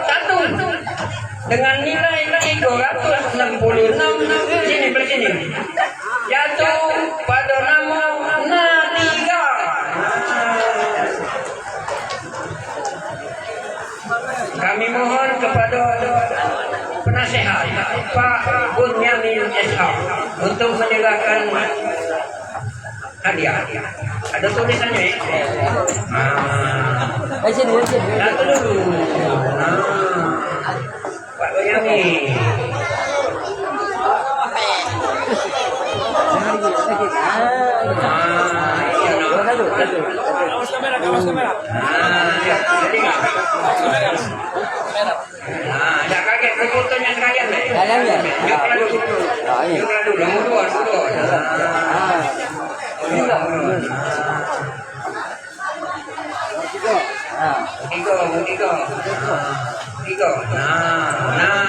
1. Dengan nilai 366. Sini bersini. Jatuh pada nama Natika. Kami mohon kepada penasehat Pak Bunyamin S.A. untuk menyerahkan hadiah. Ada tulisannya ya? Satu dulu. Pak Bunyamin. Kawas kamera. Ada kaget fotonya sekalian deh. Yuk dulu, nomor 2. Tiga.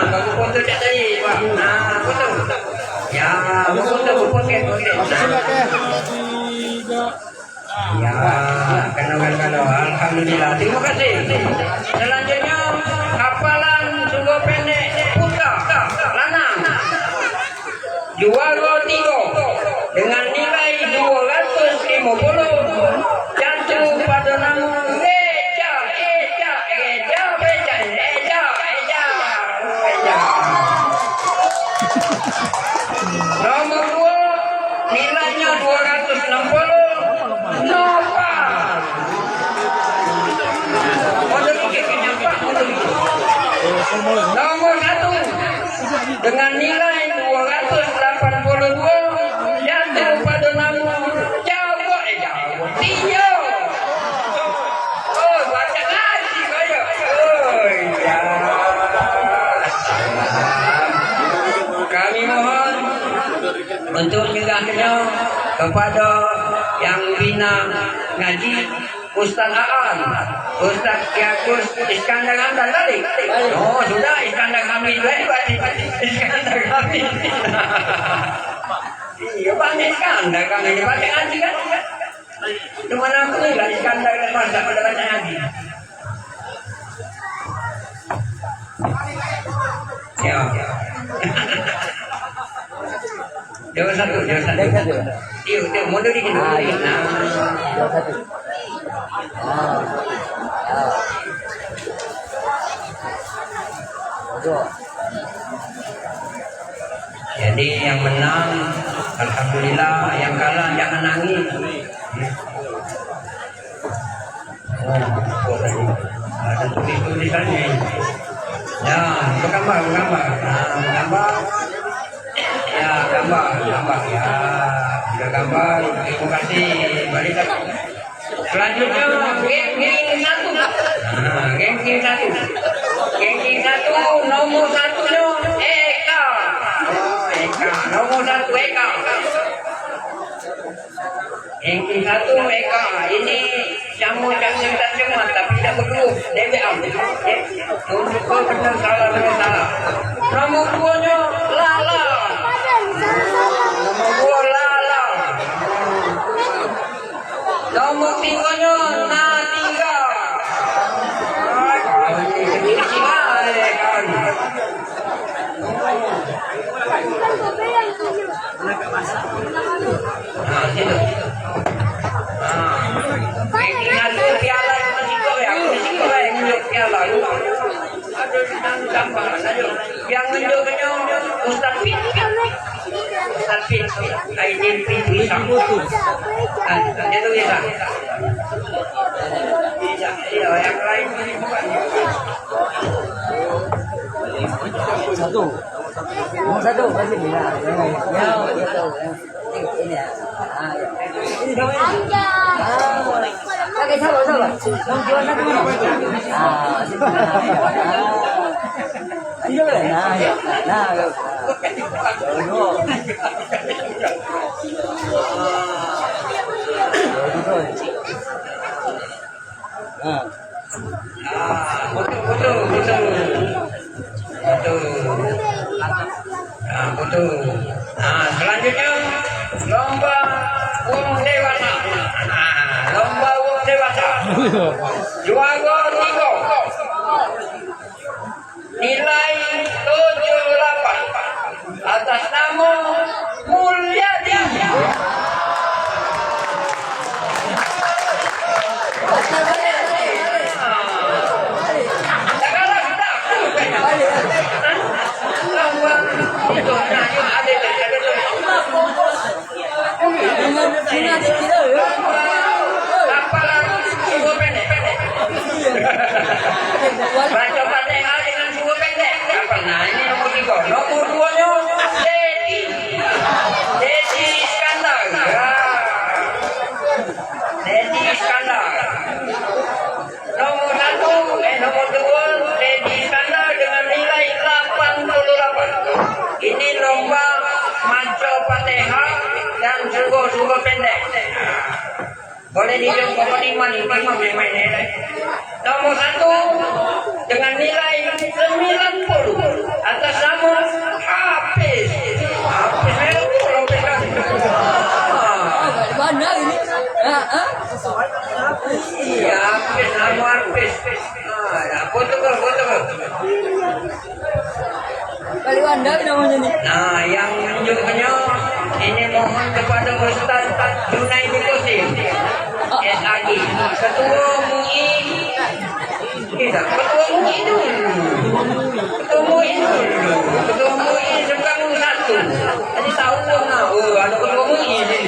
Bagus foto cak tadi, Pak. Foto. Ya, foto. Ya, kalau alhamdulillah. Terima kasih. Selanjutnya hafalan sungguh pendek putra lanang. Juago 3 dengan nilai 250 jatuh pada nama Eja. Nomor 2 nilainya 260. Nova. Nomor 1 dengan nilai 282 jatuh pada nama Jawa. Tio. Oh, baca ngaji kayo. Ya. Kami mohon untuk menyerahkannya kepada yang bina ngaji Ustaz Aan, Ustaz Yakus Iskandar Hamdan tadi. Oh sudah Iskandar Hamid lagi Iskandar Hamid. Iya banyak Iskandar kami baca ngaji kan. Cuma aku nih lah Iskandar dan masa pada banyak lagi. Ya. Jauh satu. Dia mundur dikit. Jauh satu. Jadi yang menang, alhamdulillah. Yang kalah jangan nangis. Ada tulisannya. Ya, itu gambar. Gambar. Ya, gambar ya. Sudah gambar. Terima kasih. Balik lagi. Selanjutnya ranking 1. Ranking 1. Ranking 1 nomor 1-nya Eka. Eka. Nomor 1 Eka. Ranking 1 Eka. Ini kamu jangan semua tapi tidak bergelut. DBA. Untuk benar salah. Nomor 2-nya Lala. Nomor 2 Lala. Nomor 3-nya Natika. Yang menjawabnya Ustaz Fit. Aidin Fit bisa. Dia tuh bisa. Iya, yang lain bukan. Satu masih bisa. Ini ya. Ini kamu ini. Oke, sabar. Mau jual satu mana? Iya boleh. Betul. Selanjutnya lomba wong dewasa. Lomba wong dewasa. Juara 3. Nilai 78 atas nama Mulyadi. Baca Fatihah dengan suhu pendek. Nah ini nomor 3. Nomor 2-nya Dedi Iskandar. Dedi Iskandar. Nomor 2 Dedi Iskandar dengan nilai 88. Ini lomba maca Fatihah dan suhu pendek. Boleh dicoba lima mainnya. Nomor 1 dengan nilai 90 atas nama Hafiz. Mana ini? Iya, Hafiz, nama Hafiz. Foto. Kali Wanda namanya nih. Nah, yang menunjukkannya ini mohon kepada Ustaz Junaidi Qasim. SAG. Ketua MUI. Ketua MUI dulu. Ketua MUI sekarang 1. Jadi tahu dong, ada ketua MUI ini.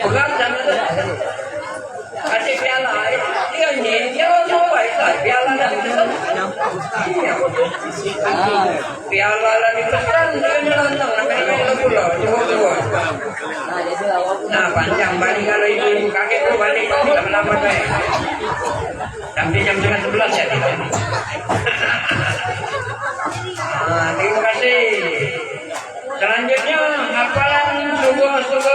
Pegang sama tu. Kasih piala. Dia coba piala dah. Piala lah dipesan dia nonton namanya pula. Coba. Nah, panjang balik kalau ibu kakek tu balik lama baik. Sampai jam 11 ya. Terima kasih. Selanjutnya hafalan suku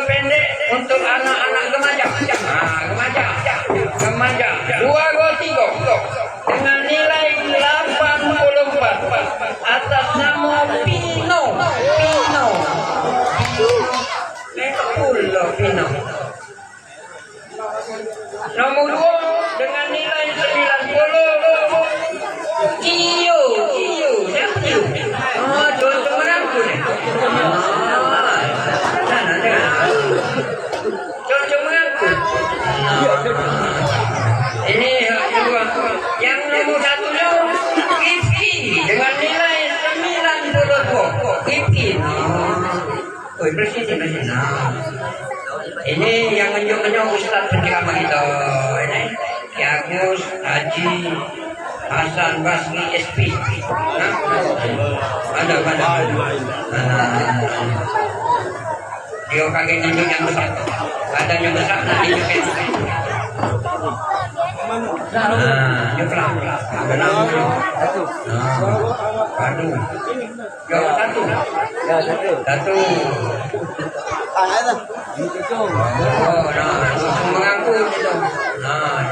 pendek untuk anak-anak remaja. Remaja 2-3 dengan nilai 84 atas nama Pino. Pino. bersih. Nah, ini yang nunjuk-nunjuk Ustaz penceramah kita ini Ki Agus Haji Hasan Basri SP. Nah, ada. Dia kagak nunjuk yang besar. Ada yang besar nanti nunjukin. Nah, nyeplang. Benang. Aduh. Jauh satu. Satu. Oh, nah, mengaku itu. Nah.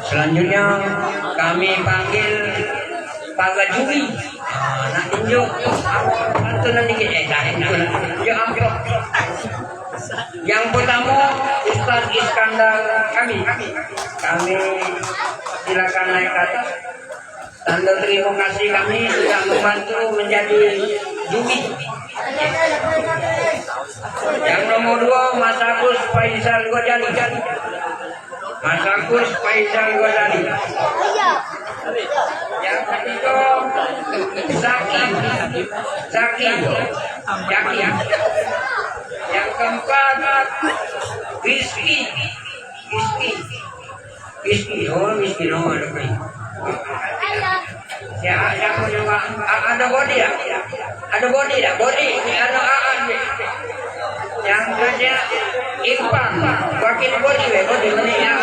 Selanjutnya kami panggil Pak Gajuri. Nak tunjuk itu nanti ya amplop. Yang pertama Ustaz Iskandar kami silakan naik ke atas. Tanda terima kasih kami sudah membantu menjadi juri. Yang nomor 2 Mas Agus Faisal Ghazali. Mas Agus Faisal Ghazali. Yang ketiga Zaki. Yang keempat Rizky. Oh, Rizky nomor apa? Siapa juga ada body ya? Ada body ya? Body ini ada yang kerja Irfan wakil body ini ya.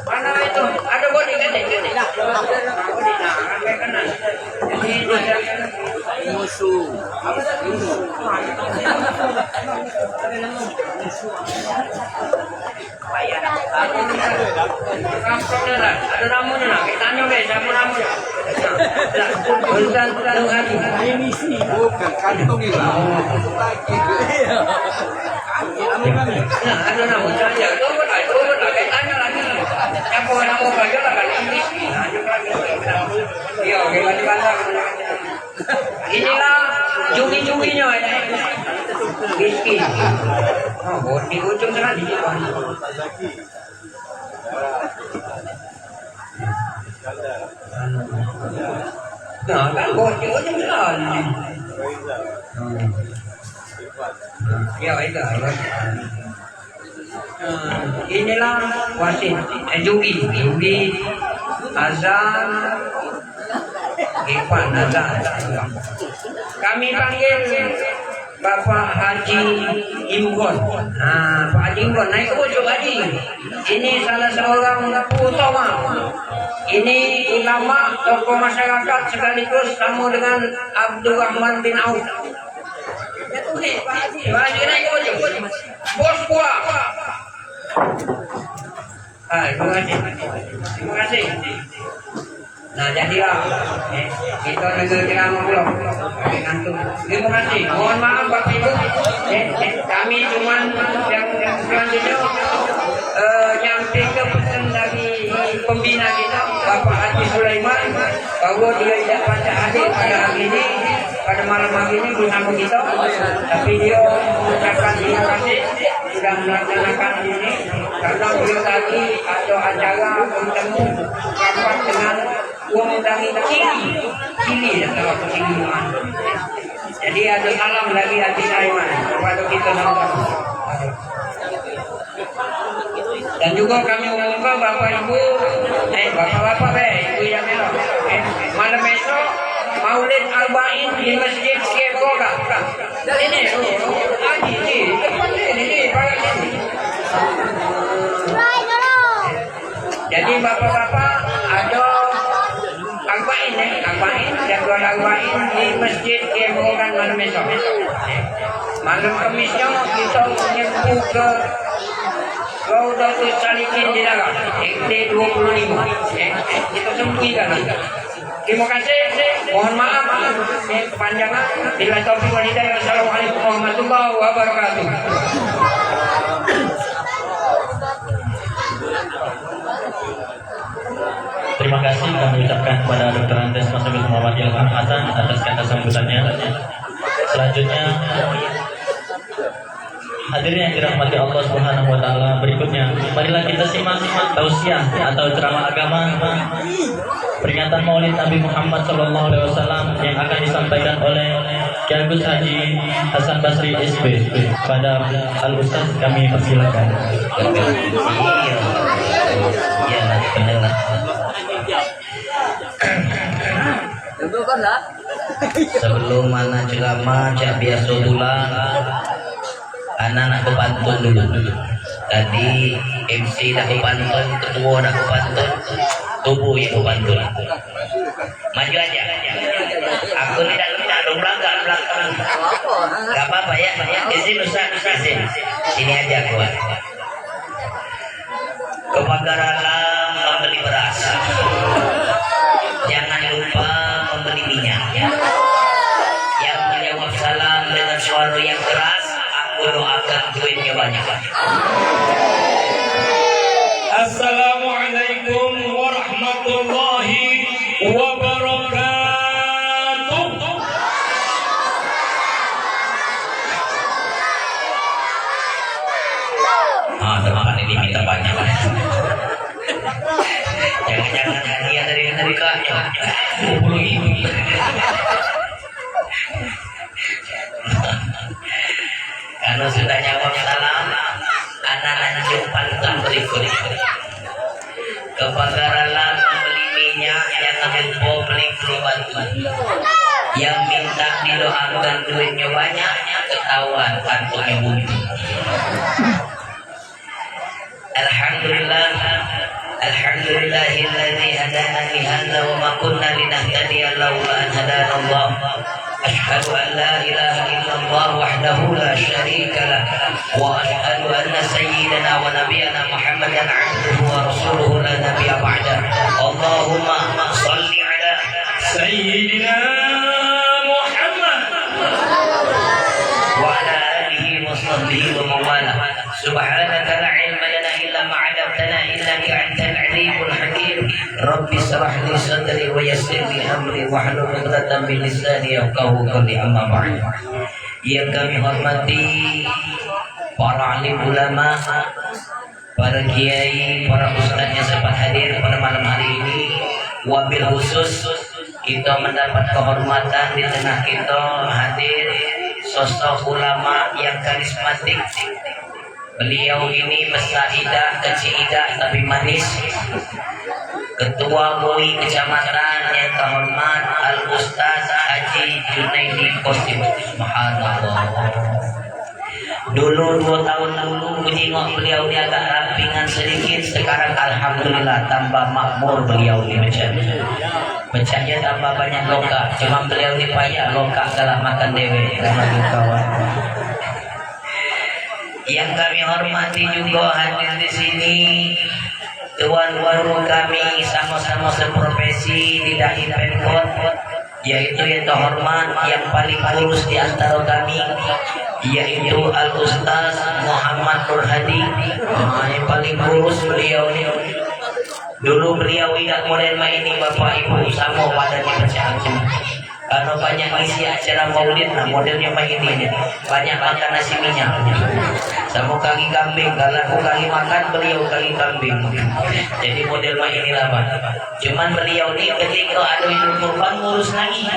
Mana itu? Ada body kan? Body nah, sampai kena. Ini ada musuh. Ada namunya lah, kita tanya deh, siapa namunya? Ini misi bukan kantong ini. Nah, ada namunya aja. Turun lah, kita tanya lagi. Yang mau namu aja lah kali ini. Iya, kita dibantah. Inilah cumi-cuminya ini. Rizky. Oh, di ujung sana di depan. Nah, kan di ujung sana. Ya, itu. Inilah wasit, Jugi Azan, Irfan Azan. Kami panggil Bapak Haji Imgon. Nah, Pak Haji Imgon naik ke pojok Haji. Ini salah seorang utama. Ini ulama, tokoh masyarakat sekaligus sama dengan Abdurrahman bin Auf. Pak Haji naik ke pojok. Bos gua. Terima kasih. Nah, jadilah kita negeri ceramah belum. Terima kasih. Mohon maaf Bapak Ibu. Kami cuman yang selanjutnya nyampe ke pesan dari pembina kita Bapak Haji Sulaiman bahwa dia tidak baca hadis pada hari ini, pada malam hari ini bersama kita, tapi dia mengucapkan terima kasih sudah melaksanakan ini karena beliau tadi ada acara bertemu rapat dengan uang dari Cili ya, kalau Cili. Jadi ada salam lagi Haji Sulaiman kepada kita semua. Dan juga kami umumkan Bapak Ibu, Bapak-bapak Ibu yang melok, malam esok Maulid Arba'in di Masjid Skepoga. Ini jadi bapak-bapak ada Arba'in jadwal Arba'in di Masjid Skepoga malam esok. Malam Kamisnya kita menyebut ke Raudatul Salikin di dalam XD 25. Kita sembunyikan. Terima kasih. Mohon maaf kepanjangan. Bila taufiq wal hidayah. Wassalamualaikum warahmatullahi wabarakatuh. Terima kasih kami ucapkan kepada Dr. Andes Mas Muhammad Ilham Hasan atas kata sambutannya. Selanjutnya Hadirin yang dirahmati Allah Subhanahu wa taala, berikutnya marilah kita simak tausiah atau ceramah agama peringatan Maulid Nabi Muhammad sallallahu alaihi wasallam yang akan disampaikan oleh Kiai Gus Haji Hasan Basri SB. Pada Al Ustaz kami persilakan. Iya, benar. Sebelum mana ceramah cak biasa pulang, anak aku pantun dulu. Tadi MC dah aku pantun, ketua dah aku pantun, tubuh yang aku pantun. Maju aja. Aku tidak belakang. Gak apa-apa ya. Izin Ustaz, izin. Sini aja kuat. Kebakaran membeli beras. Jangan lupa membeli minyak. Yang menjawab salam dengan suara yang keras, aku doakan duitnya banyak. Assalamualaikum warahmatullahi wabarakatuh. Teman ini minta banyak. Jangan hadiah dari kaknya. 20.000. Kalau sudah jawab salam, anak-anak pantun berikut. Kebakaran membeli minyak, jangan lupa beli bantuan. Yang minta didoakan duitnya banyak, ketahuan pantunnya buntu. Alhamdulillahilladzi hadana li hadza wa ma kunna linahtadiya laula an hadana Allah. Asyhadu an la ilaha illallah wahdahu la syarika lah wa asyhadu anna sayyidana wa nabiyyana Muhammadan abduhu wa rasuluhu la nabiyya ba'da. Allahumma shalli ala Sayyidina Muhammad wa ala alihi wa sahbihi wa mawala. Subhanaka la ilma lana illa ma 'allamtana innaka antal alimul hakim. Rabbi shrah li sadri wa yassir li amri wahlul 'uqdatam min lisani yafqahu qawli. Amma ba'd. Yang kami hormati para alim ulama, para kiai, para ustaz yang sempat hadir pada malam hari ini. Wabil khusus kita mendapat kehormatan di tengah kita hadir sosok ulama yang karismatik. Beliau ini besaidah, keciidah tapi manis. Ketua MUI Kecamatan yang terhormat Al Ustaz Haji Junaidi Qasim. Subhanallah. Dulu 2 tahun dulu menengok beliau ni agak rampingan sedikit. Sekarang alhamdulillah tambah makmur beliau ni macam. Macamnya tambah banyak lokak. Cuma beliau ni payah lokak kalau makan dewe sama kawan. Yang kami hormati juga hadir di sini tuan guru kami sama-sama seprofesi di Dai Pemkot, yaitu yang terhormat yang paling kurus di antara kami, yaitu Al Ustaz Muhammad Nur Hadi. Yang paling kurus beliau ni. Dulu beliau tidak model main ini bapak ibu sama pada dipercaya. Kalau banyak isi acara maulid, nah modelnya main ini banyak makan nasi minyak. Sama kaki kambing, kalau aku kaki makan beliau kaki kambing. Jadi model main ini lah Pak. Cuman beliau ni ketika ada Idul Kurban ngurus lagi.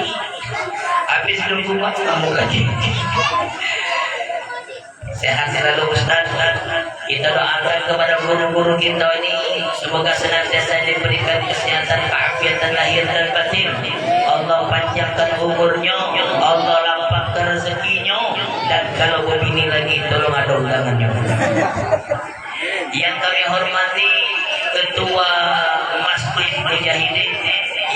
Habis Idul Kurban kamu lagi. Sehat selalu Ustaz. Kita doakan kepada guru-guru kita ini semoga senantiasa diberikan kesehatan, keafiatan lahir dan batin. Allah panjangkan umurnya, Allah lapangkan rezekinya, dan kalau begini lagi tolong ada undangannya. Yang kami hormati Ketua Masjid Mujahidin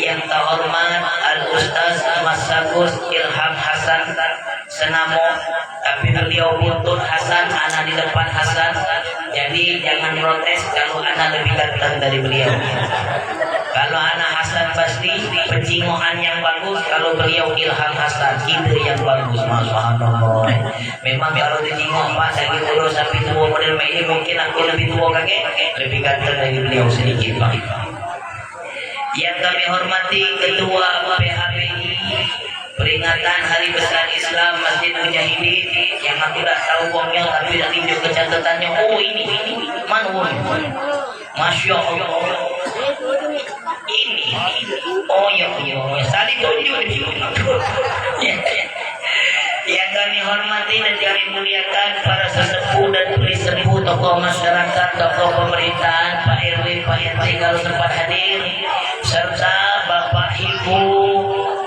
yang terhormat Al Ustaz Mas Agus Ilham Hasan Senamo, tapi beliau buntut Hasan, anak di depan Hasan. Jadi jangan protes kalau anak lebih ganteng dari beliau. Kalau anak Hasan Basri pencingoan yang bagus, kalau beliau Ilham Hasan ide yang bagus. Subhanallah. Memang kalau dicingok Pak dari dulu sampai tua model ini mungkin aku lebih tua kakek, lebih ganteng dari beliau sedikit Pak. Yang kami hormati Ketua PHBI peringatan Hari Besar Islam Masjid Mujahidin yang aku tak tahu uangnya tapi dah tunjuk kecatatannya. Oh ini mana uang? Masya Allah. Ini oh ya saling tunjuk di sini. Yang kami hormati dan kami muliakan para sesepuh dan perisepuh, tokoh masyarakat, tokoh pemerintahan, Pak RW, Pak RT kalau sempat hadir, serta Bapak Ibu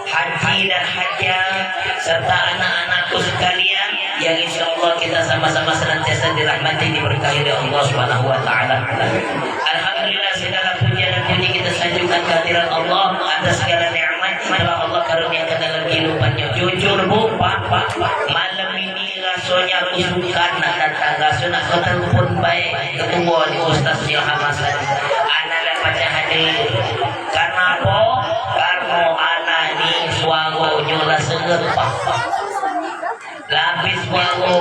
Haji dan Hajah, serta anak-anakku sekalian yang insya Allah kita sama-sama senantiasa dirahmati, diberkahi oleh Allah Subhanahu Wa Taala. Alhamdulillah segala puja dan puji kita sanjungkan kehadiran Allah atas segala nikmat telah Allah karuniakan dalam kehidupannya. Jujur Bu, Pak, malam ini rasanya rujukan nak datang rasanya nak telepon baik ketua di Ustaz Ilham Hasan. Anak dapat hadir. Karena apa? Karena anak ni suara nyola seger Pak. Lapis suara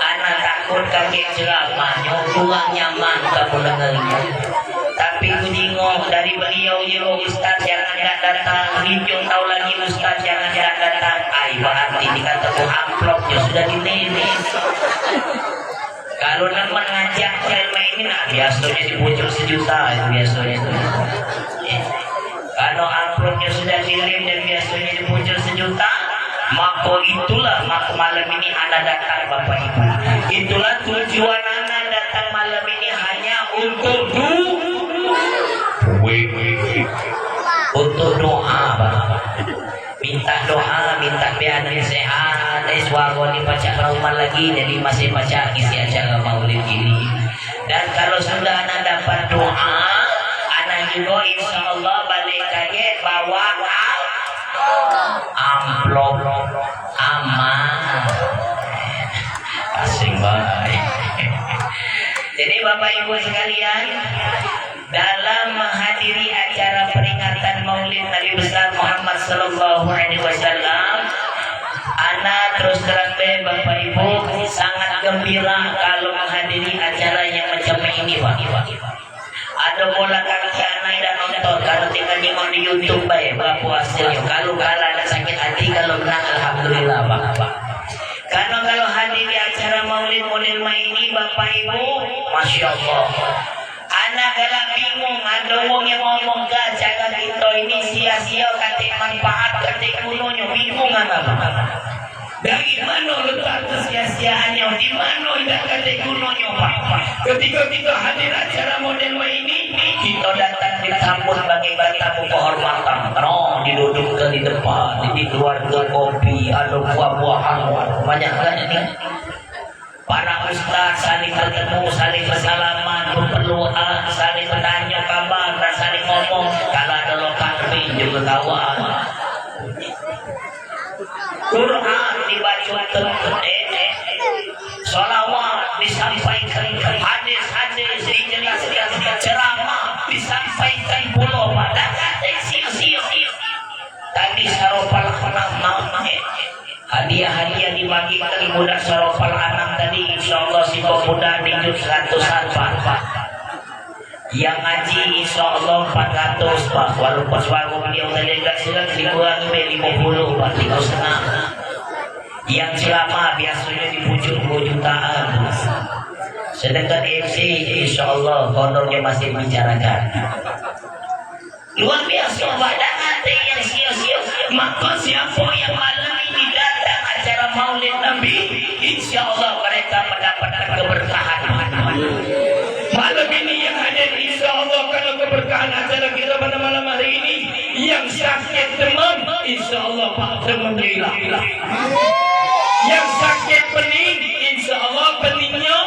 anak takut kaget ceramahnya kurang nyaman kamu dengarnya. Tapi ku jingok dari beliau Ustaz jangan datang, Rinjung tahu lagi Ustaz jangan datang. Berarti dikatakan amplopnya sudah dililit. Kalau nak mengajak selama ini nak biasanya dibujuk sejuta itu biasanya. Kalau amplopnya sudah dililit dan biasanya dibujuk sejuta, maka itulah maka malam ini anda datang Bapak Ibu. Itulah tujuan anda datang malam ini hanya untuk untuk doa Bapak. Minta doa, minta biar sehat, suara dibaca rumah lagi, jadi masih baca isi acara maulid ini. Dan kalau sudah anak dapat doa, anak juga insya Allah balik lagi bawa amplop aman. Asing baik. Jadi Bapak Ibu sekalian, dalam menghadiri acara peringatan Maulid Nabi besar Muhammad sallallahu alaihi wasallam, anak terus terang Bapak Ibu sangat gembira kalau menghadiri acara yang macam ini Pak. Ada bola kaki anak dan nonton, kalau tinggal nengok di YouTube bapak hasilnya. Kalau kalah ada sakit hati, kalau menang alhamdulillah Pak. Karena kalau hadir di acara Maulid model ini Bapak Ibu, Masya Allah, anak galak bingung, ada orang yang ngomong gak cara kita ini sia-sia katik manfaat katik gunanya, bingung anak. Dari mana letak kesia-siaannya, di mana letak katik gunanya Pak. Ketika kita hadir acara model ini, kita datang disambut bagi-bagi tamu kehormatan, didudukkan di depan, di keluarga kopi, ada buah-buahan, banyak-banyak nih. Para ustaz saling bertemu, saling bersalaman, berpeluang, saling bertanya kabar, dan saling ngomong. Kalau ada lokal juga kawan. Quran dibaca salawat disampaikan, hadis dijelaskan, ceramah disampaikan pula pada kata sia-sia. Tadi sarofal anak hadiah-hadiah dibagikan budak sarofal anak tadi, insyaallah si pemuda dijut 100-an Pak. Yang ngaji insyaallah 400 Pak. Walaupun suara beliau tadi enggak silang dikurangi 50 Pak, 3,5. Yang ceramah biasanya dipujuk 2 jutaan. Sedangkan MC insyaallah honornya masih dibicarakan. Luar biasa Pak, dan nanti yang sia-sia. Maka siapa yang malam ini datang acara Maulid Nabi, insyaallah mereka mendapatkan keberkahan. Malam ini yang hadir insyaallah karena keberkahan acara kita pada malam hari ini, yang sakit demam insyaallah Pak demam hilang. Yang sakit pening insyaallah peningnya.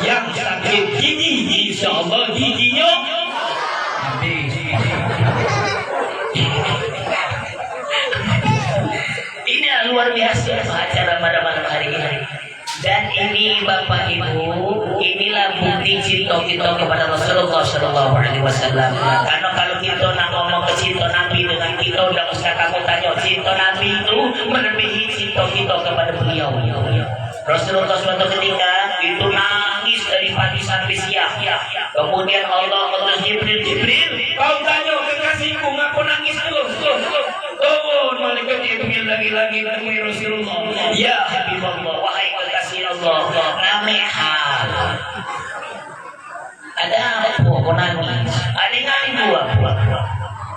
Yang sakit gigi insyaallah giginya habis. Ini luar biasa acara pada malam hari ini. Dan ini Bapak Ibu, inilah bukti cinta kita kepada Rasulullah Sallallahu Alaihi Wasallam. Karena kalau kita nak ngomong ke cinta Nabi dengan kita, udah usah kamu tanya, cinta Nabi itu melebihi cinta kita kepada beliau. Rasulullah suatu ketika itu nangis dari pagi sampai siang. Kemudian Allah mengutus Jibril, kau tanya kekasihku, ngaku nangis terus? Oh, malaikat Jibril lagi-lagi temui Rasulullah. Ya Habibullah, wahai kekasih Allah, nami hal. Ada apa kau nangis? Ada nangis buah.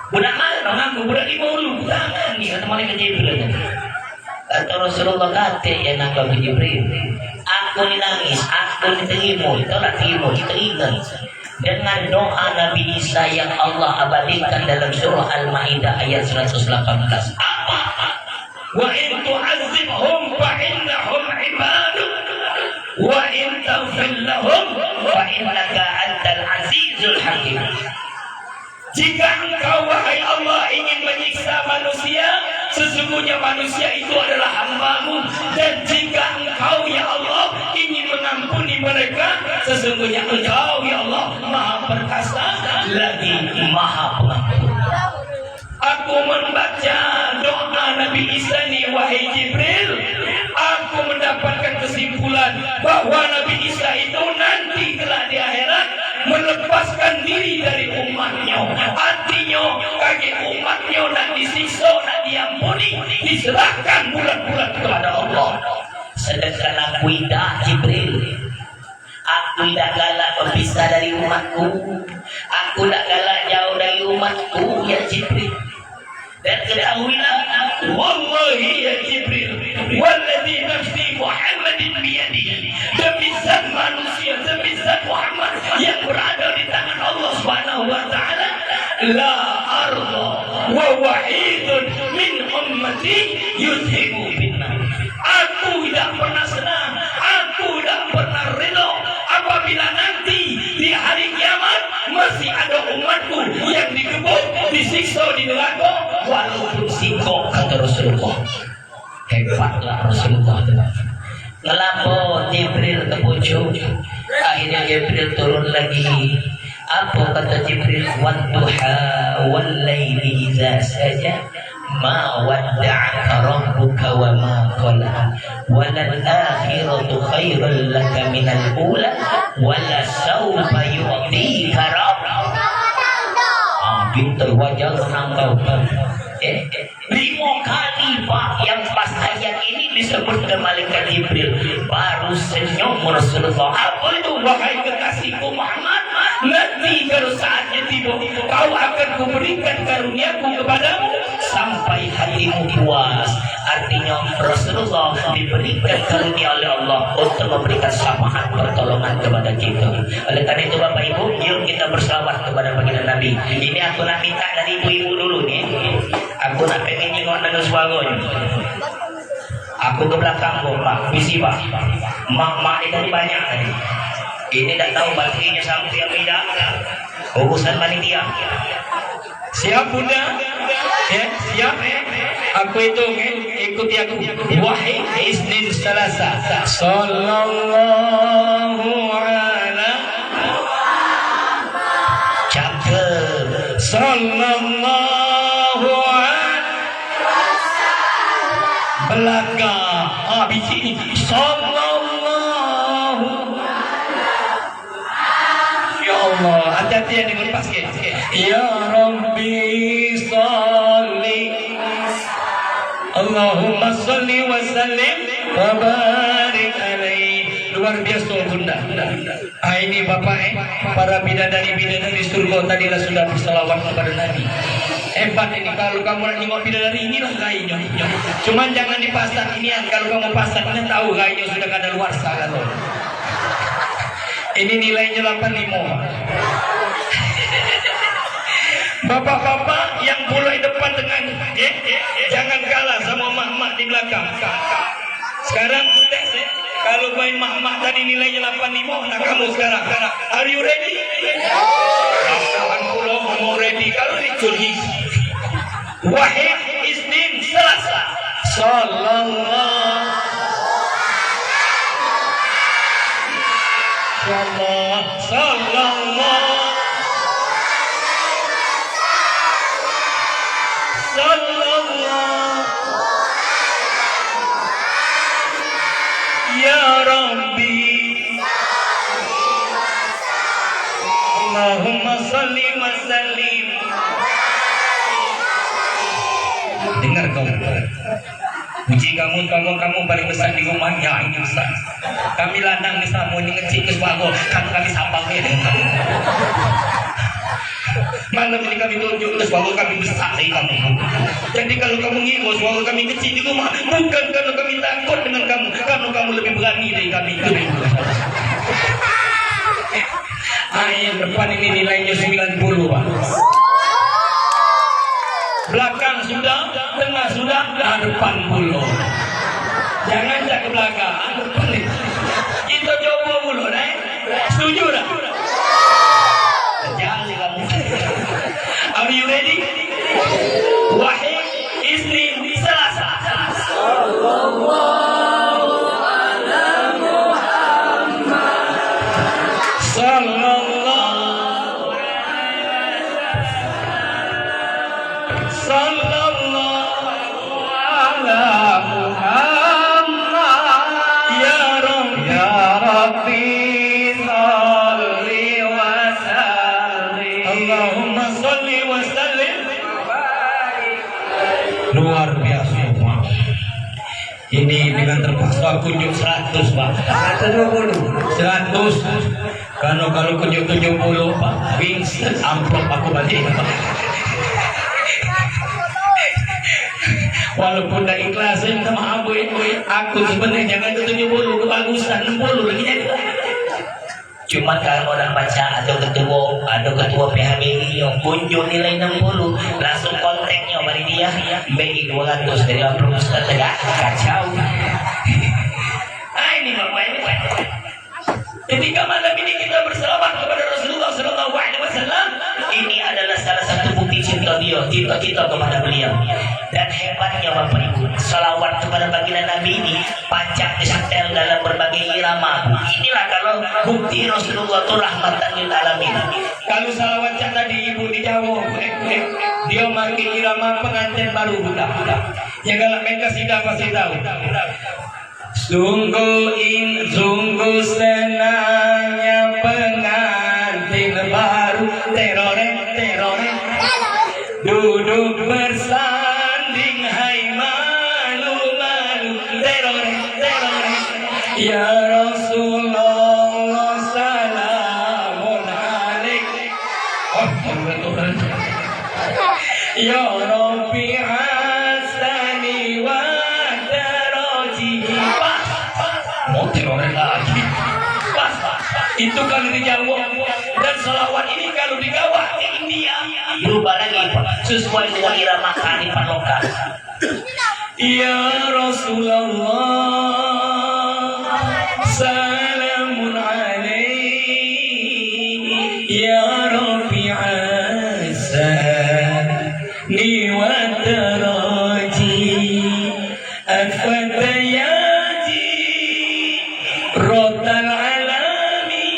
Budak mana ngaku budak di mulu tangan ni kata malaikat Jibril. Kata Rasulullah kata ya Nabi Jibril, aku ni nangis, aku ni terima, tolak terima, kita ingat dengan doa Nabi Isa yang Allah abadikan dalam surah Al-Maidah ayat 118. Apa? Wa in tu'azzibhum fa innahum ibaduk wa in taghfir lahum fa innaka antal azizul hakim. Jika engkau wahai Allah ingin menyiksa manusia, sesungguhnya manusia itu adalah hamba-Mu, dan jika engkau ya Allah ingin mengampuni mereka, sesungguhnya engkau ya Allah Maha Perkasa lagi Maha Pengampun. Aku membaca doa Nabi Isa ini, wahai Jibril, aku mendapatkan kesimpulan bahwa Nabi Isa itu nanti kelak di akhirat melepaskan diri dari umatnya. Artinya kaki umatnya nak disiksa, nak diampuni, diserahkan bulat-bulat kepada Allah. Sedangkan aku tidak, Jibril, aku tidak galak berpisah dari umatku, aku tidak galak jauh dari umatku ya Jibril. Dan ketahuilah, wallahi ya Jibril, walladhi nafsi Muhammadin biyadihi, demi zat manusia, demi zat Muhammad yang berada di tangan Allah Subhanahu wa taala, la arda wa wahidun min ummati yuzhibu binna. Aku tidak pernah senang, aku tidak pernah ridha apabila nanti di hari kiamat masih ada umatku yang dikebut, disiksa di neraka walaupun singkong, kata Rasulullah. Hebatlah Rasulullah. Kenapa Jibril kepucuk? Akhirnya Jibril turun lagi. Apa kata Jibril? Wadduha wal laili idza saja ma wadda'aka rabbuka wa ma qala walal akhiratu khairul laka minal ula wala sawfa yu'tika rabbuka. Pintar wajah menangkau. 5 kali Pak yang pas ayat ini disebut ke malaikat Jibril, baru senyum Rasulullah. Apa itu wahai kekasihku Muhammad? Nanti kalau saatnya tiba, kau akan kuberikan karuniaku kepadamu sampai hatimu puas. Artinya Rasulullah diberikan karunia oleh Allah untuk memberikan syafaat pertolongan kepada kita. Oleh karena itu Bapak Ibu, yuk kita berselawat kepada baginda Nabi. Ini aku nak minta dari ibu-ibu dulu nih. Aku nak pengen nyengok dengan suaranya. Aku ke belakang Pak, misi Pak. Mak-mak itu banyak tadi. Ini tak tahu baterainya sampai yang tidak. Urusan panitia. Siap Bunda? Ya, siap. Aku hitung, ikuti aku. Wahid, Isnin, Selasa. Sallallahu ala cakep. Sallallahu ala belakang. Habis ini. Sallallahu. Ya Allah, hati-hati yang dilepas ke. Ya Rabbi salli, Allahumma salli wa sallim wa barik alaihi. Luar biasa Bunda. Ini Bapak para bidadari-bidadari surga tadilah sudah berselawat kepada Nabi. Hebat ini, kalau kamu nak tengok bidadari inilah gayanya. Cuman jangan dipasang ini, kalau kamu pasang ini tahu gayanya sudah kada luar sana. Ini nilainya 85. Bapak-bapak yang mulai depan dengan jangan kalah sama mak-mak di belakang. Sekarang tes kalau main mak-mak tadi nilainya 85, nah kamu sekarang. Are you ready? Kawan pulau mau ready kalau dicuri. Wahid, Isnin, Selasa. Sallallahu Ya Rabbi Allahumma salli wa sallim. Dengar kau Uji kamu paling besar di rumahnya ini besar. Kami landang di samu ini ngecik ke suago, kan kami sapang ya. Mana ini kami tunjuk ke suago kami besar dari kamu. Jadi kalau kamu ngikut suago kami kecil di rumah, bukan karena kami takut dengan kamu, karena kamu lebih berani dari kami. Yang depan ini nilainya 90 Pak. Belakang sudah, tengah sudah, depan puluh. Jangan cak ke belakang, depan nih. Kita coba dulu, setuju dah? Jangan kamu. Are you ready? Wahid, Isnin, Selasa. Luar biasa Pak. Ini dengan terpaksa kunjung 100 Pak. 100. Kalau kunjung 70 Pak, wings amplop aku balik Pak. Walaupun dah ikhlas saya minta maaf aku sebenarnya jangan 70 kebagusan 60 lagi jadi. Cuma kalau orang baca ada ketua PHBI yang kunjung nilai 60 langsung kontaknya bagi dia BI 200 dari amplop Ustaz tegak kacau. Ini Bapak ini. Ketika malam ini kita berselawat kepada Rasulullah SAW, ini adalah salah satu bukti cinta kita kepada beliau. Dan hebatnya Bapak Ibu, salawat kepada baginda Nabi ini pacak disetel dalam berbagai irama. Inilah kalau bukti Rasulullah itu rahmatan lil alamin. Kalau salawat tadi Ibu dijawab, dia makin irama pengantin baru budak. Yang kalau mereka sudah pasti tahu. Sungguh senangnya pengantin baru terore duduk bersanding hai malu terore ya Rasulullah salamun alaik ya Rabbi hasani wa mau teroren lagi itu kalau dijawab dan salawat ini kalau digawa ke India berubah lagi sesuai dengan irama kearifan lokal. Ya Rasulullah salamun alaik ya Rabbi asani wa taraji afatayati rotal alami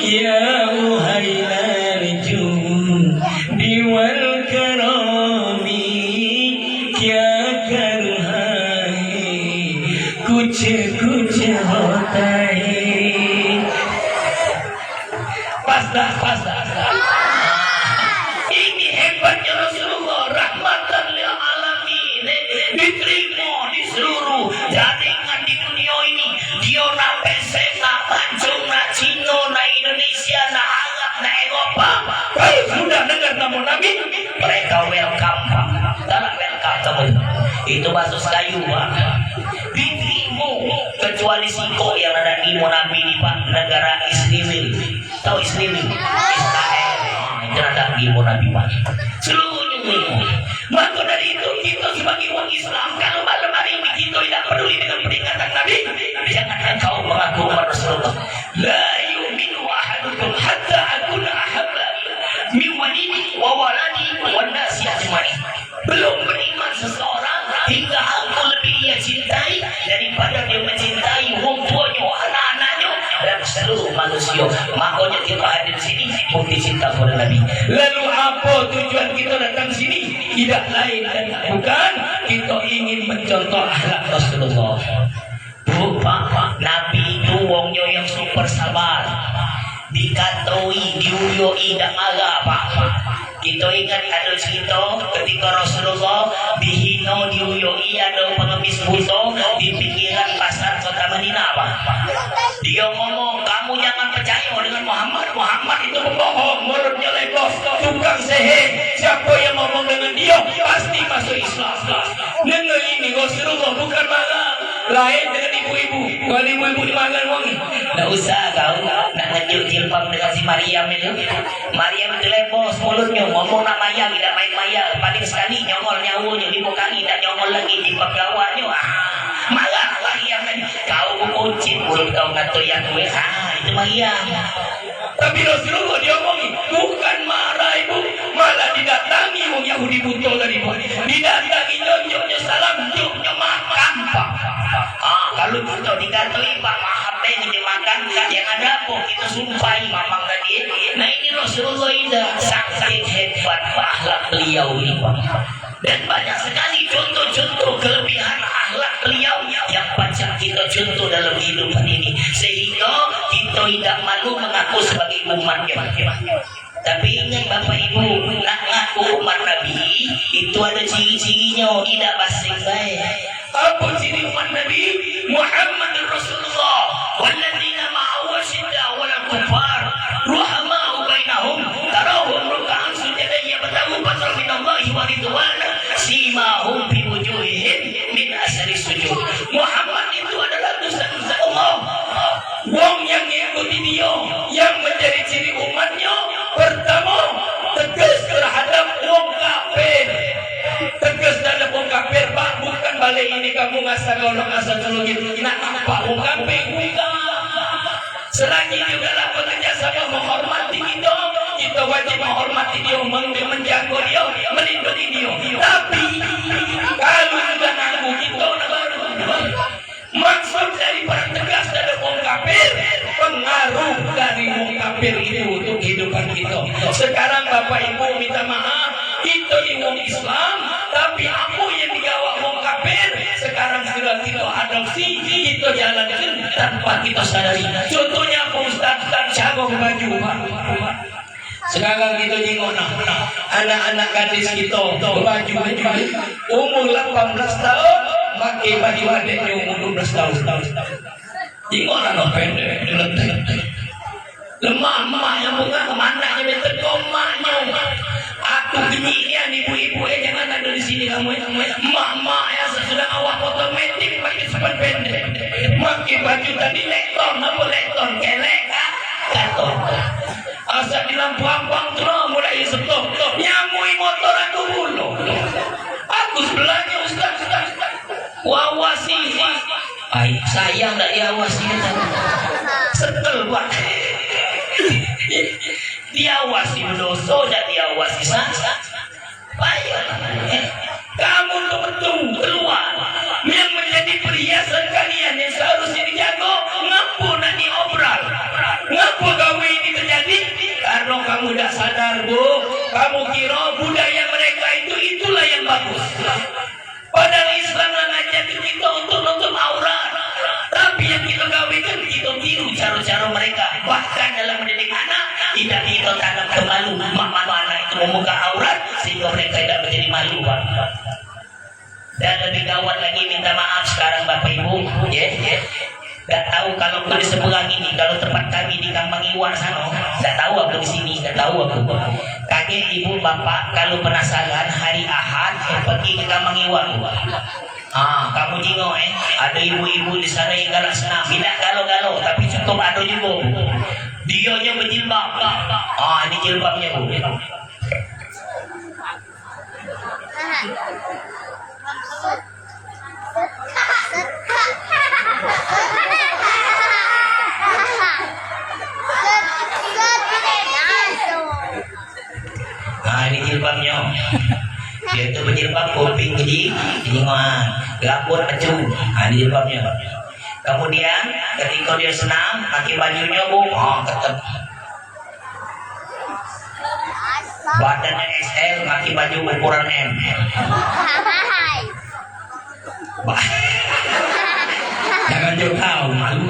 ya uhailal judi wal karami kya karhai kuch hota hai. Pas dah. Ini hebatnya Rasulullah rahmatan lil alamin, diterima di seluruh jaringan di dunia ini. Dia na PC na Tanjung na Cino na Indonesia na Arab na Eropa. Sudah dengar nama Nabi, mereka welcome Pak. Welcome teman. Itu basus kayu Pak. Diterima kecuali Siko yang ada di Nabi di Pak negara Israel. Tahu Israel? Israel. Yang ada di Nabi Pak. Seluruhnya ini. Maka dari itu kita sebagai orang Islam kalau malam hari ini kita tidak peduli dengan peringatan Nabi, jangan engkau mengaku Rasulullah. La yu'minu ahadukum hatta akuna ahabba min walidi wa waladi wan nasi ajmain. Belum beriman seseorang hingga aku lebih dia cintai daripada dia mencintai orang tuanya, anak-anaknya dan seluruh manusia. Makanya kita hadir di sini bukti cinta kepada Nabi. Lalu apa tujuan kita datang sini? Tidak lain dan bukan kita ingin mencontoh akhlak Rasulullah. Pak, Nabi itu wongnya yang super sabar, dikatoi, diuyoi dan marah Pak. Kita ingat ada ada cerita ketika Rasulullah dihino diuyoi ada pengemis buto di pinggiran pasar kota Madinah apa? Dia ngomong, kamu jangan percaya dengan Muhammad. Muhammad itu pembohong, mulutnya lebar, tukang sihir. Siapa yang ngomong dengan dia pasti masuk Islam. Dengar ini Rasulullah bukan marah. Lain dengan ibu-ibu. Kalau ibu-ibu dimakan wong. Tak usah kau nak ngejuk jilbab dengan si Maryam itu. Maryam itu lepos mulutnya ngomong nak maya tidak main maya. Paling sekali nyongol nyawunya 5 kali tak nyongol lagi jilbab gawatnya. Marah Maryam kan. Kau mengucit mulut kau ngatur yang gue. Itu Maryam. Tapi Rasulullah dia ngomong bukan marah ibu, malah didatangi wong Yahudi buto tadi. Didatangi nyonyoknya salam, nyonyoknya makan pak. Kalau buto dikatoi pak maaf deh dimakan yang ada apa kita sumpai mamang tadi. Nah ini Rasulullah indah sangat hebat akhlak beliau ini pak. Dan banyak sekali contoh-contoh kelebihan akhlak beliau yang banyak kita contoh dalam kehidupan ini sehingga kita tidak malu mengaku sebagai umatnya. Tapi ingat Bapak Ibu, nak ngaku umat Nabi itu ada ciri-cirinya, tidak basing baik. Apa ciri umat Nabi? Muhammad Rasulullah walladzina ma'ahu asyiddaa'u 'alal kuffar ruhama'u bainahum tarahum ruk'an sujadan yabtaghu fadlan minallahi wa ridwana simahum fi wujuhihim min asari sujud. Muhammad itu adalah utusan Allah. Wong yang mengikuti dia yang menjadi ciri umatnya pertama tegas terhadap wong kafir. Tegas terhadap wong kafir pak, bukan balik ini kamu ngasah golong ngasah tolongin nak nampak wong kafir bukan. Selagi dia dalam bekerja sama menghormati kita wajib menghormati dia, menjaga dia, melindungi dia. Tapi kalau sudah nanggu kita maksud dari para tegas dari wong kafir, pengaruh dari wong kafir itu untuk kehidupan kita. Sekarang Bapak Ibu minta maaf, kita di wong Islam, tapi apa yang digawa wong kafir sekarang sudah kita adopsi, kita jalankan tanpa kita sadari. Contohnya Pak Ustaz jago baju Pak. Sekarang kita tengok anak-anak gadis kita baju umur 18 tahun pakai baju adiknya umur 12 tahun. Tengok anak pendek lemah yang bunga kemananya betul komaknya. Aku genian ibu-ibu jangan ada di sini kamu mak yang sudah awak otomatis pakai sepatu pendek pakai baju tadi lekton apa lekton kelek katon asal di lampu ambang terus mulai stop nyamui motor aku dulu aku sebelahnya Ustaz wawasi sayang tak diawasi setel buat diawasi dosa dan diawasi sasa payah kamu tuh betul keluar yang menjadi perhiasan kalian yang seharusnya dijaga ngapu nak diobral ngapu kamu ini terjadi karena kamu dah sadar bu kamu kira budaya mereka itulah yang bagus padahal Islam ngajarin kita untuk nutup aurat tapi yang kita kawinkan kita tiru cara-cara mereka bahkan dalam mendidik anak tidak kita tanam kemalu mak anak itu membuka aurat sehingga mereka tidak menjadi malu Pak. Dan lebih gawat lagi minta maaf sekarang Bapak Ibu gak tahu kalau di seberang ini kalau tempat kami di Kampang Iwan sana gak tahu aku di sini gak tahu aku kaget ibu bapak kalau penasaran hari Ahad pergi ke Kampang Iwan kamu jengok ada ibu-ibu di sana yang galak senang tidak galau-galau tapi cukup ada juga dianya berjilbab ini jilbabnya bu ini jilbabnya dia itu berjilbab kuping jingoan lapor acu ini jilbabnya kemudian ketika dia senang pakai bajunya bu tetap badannya XL pakai baju ukuran M jangan jauh tahu malu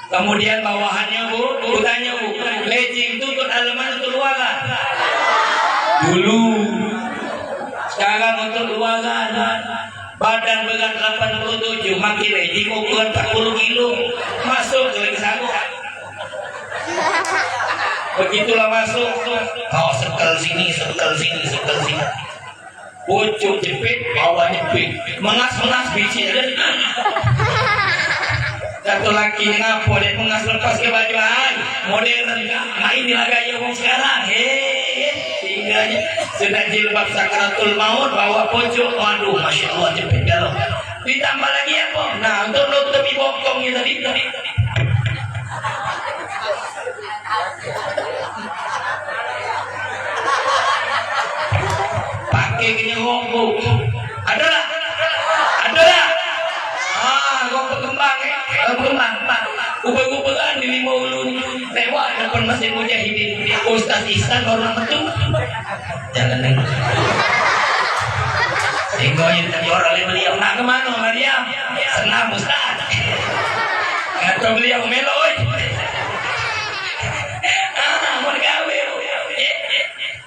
kemudian bawahannya bu tanya bu Lejing tutut alaman keluarga. Dulu. Sekarang untuk luaran. Badan berat 87, makin lejing ukuran 40 kilo. Masuk ke sanggup. Begitulah masuk. Oh, sekel sini. Pucuk jepit, bawah jepit. Mengas biji. Satu lagi ngapo dia mengas lepas ke baju modern. Nah inilah gaya orang sekarang. Singgahnya sudah jilbab sakratul maut bawa pucuk. Waduh, masya Allah jepit galau. Ditambah lagi apa? Nah untuk nutupi bokongnya tadi. Pakai gini rombok. Adalah. Rombok kembang Ubah-ubahan di 5 ulun lewat depan Masjid Mujahidin. Ustaz Ihsan orang itu jangan nengok. Sehingga yang tadi orang lain beliau nak kemana Maryam? Senang Ustaz. Kata beliau meloi. Mau gawe.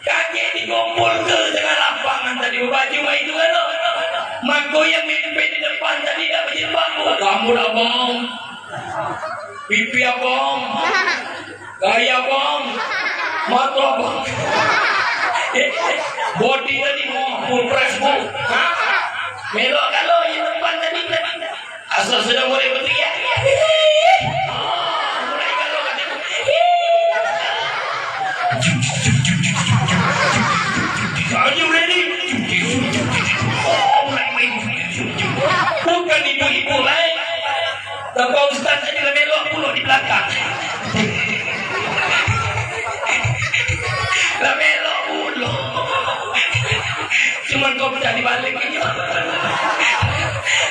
Kakek dikumpul ke tengah lapangan tadi baju itu kan. Mangko yang mimpi di depan tadi dah berjilbab. Kamu dah bohong. Pipi abang, gaya abang, mata abang, body tadi full press full, melok kalau yang depan tadi, asal sudah mulai berteriak, mulai kalau kata, are you ready? Mulai main, bukan ibu-ibu lain. Bapak Ustaz saja melok puluh di belakang. Lah melok puluh. Cuman kau bisa dibalik ini.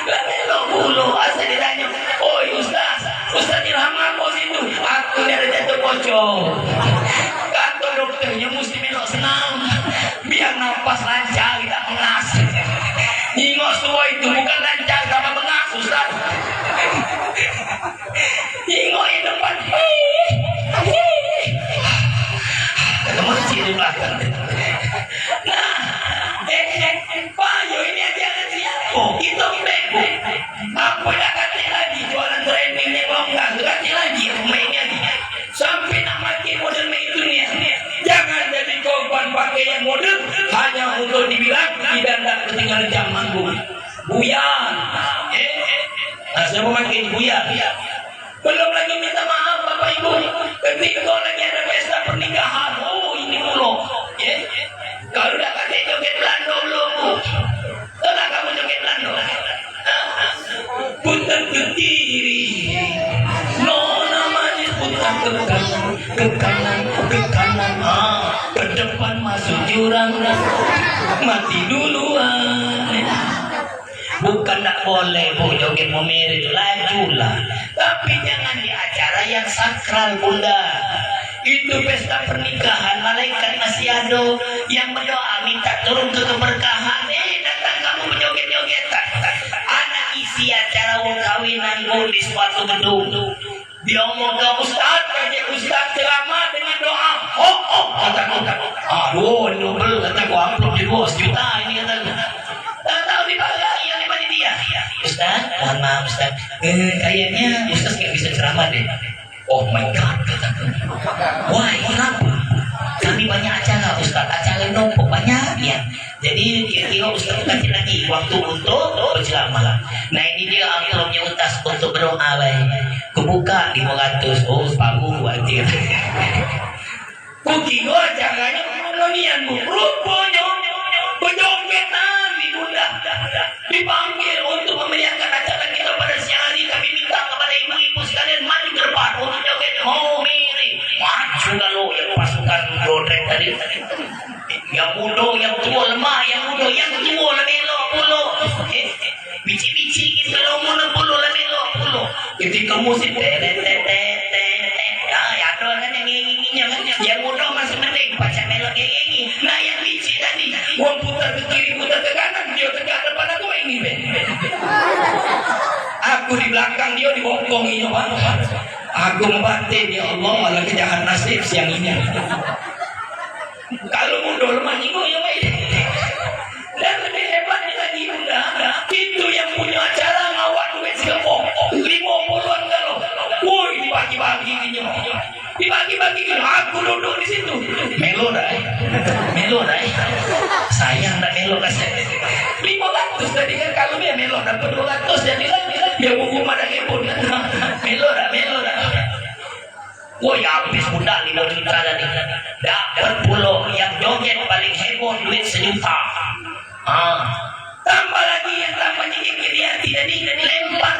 Lah melok puluh. Asal ditanya, oh Ustaz Ilham apa situ? Aku ni ada jatuh pocong. Kata dokternya mesti melok senang. Biar nafas lancar, tidak mengas. Ingos tua itu bukan lancar sama mengas Ustaz. Ingok di depan. Ada masjid di belakang. Nah, Pak Yo ini aja ada siapa? Kita bego. Apa dah kata lagi jualan training yang longgar, kata lagi pemainnya sampai nak mati model itu ni. Jangan jadi korban pakai yang model hanya untuk dibilang tidak nak ketinggalan jam manggung. Buyan. Saya memakai buyan. Belum lagi minta maaf Bapak Ibu. Ketika kau lagi ada pesta pernikahan, oh ini mulu. Kalau dah kata joget Belanda belum. Kalau kamu joget Belanda. Putar ke kiri. No namanya putar ke kanan. Ke depan masuk jurang. Mati duluan. Bukan tak boleh bu joget memiri itu lajulah, tapi jangan di acara yang sakral bunda. Itu pesta pernikahan, malaikat masih ada yang berdoa minta turun ke keberkahan. Datang kamu berjoget-joget. Anak isi acara kawinan di suatu gedung. Dia ngomong ke Ustaz ceramah dengan doa. Kata aduh double kata gua amplop di 2 juta ini kata. Tak tahu di mana yang dibagi dia. Ustaz, mohon maaf Ustaz. Kayaknya Ustaz nggak bisa ceramah deh. Oh my God, kataku. Wah, kenapa? Kami banyak acara Ustaz, acara numpuk banyak ya. Jadi kira-kira Ustaz kasih lagi waktu untuk berceramah. Nah ini dia amplopnya Ustaz untuk berdoa baik. Kebuka 500. Oh, pagu wajib. Kukira acaranya penonian bu. Rupanya berjogetan di bunda. Dipanggil untuk memeriahkan acara kita pada siang hari. Kami minta kepada ibu-ibu sekalian maju ke depan untuk joget. Oh miring. Maju lalu yang pasukan brodrek tadi. Yang muda, yang tua, lemah, yang muda, yang tua lah melok puluh. Bici-bici kita lomong puluh lah melok puluh. Ketika musik ada kan yang nginginya kan. Yang muda masih mending baca melok ngingi. Nah yang bici tadi, gua putar ke kiri, putar ke kanan, dia tegak depan aku ini. Aku di belakang dia dibongkongi. Aku membatin ya Allah, malah kejahat nasib siang ini. Kalau mundur mah ibu ya baik. Dan lebih hebatnya lagi bunda, itu yang punya acara ngawak duit segepok 50-an kalau. Woi dibagi-bagi gini, dibagi-bagi gini. Aku duduk di situ. Melo dah. Sayang dah melo kasih. 500 tadi kan kalau dia melo dapat 200 jadi dia buku pada kebun. Melo dah. Woi habis bunda 5 juta tadi. Dapat pulau yang joget paling heboh duit 1 juta. Tambah lagi yang tambahnya dia tidak lempar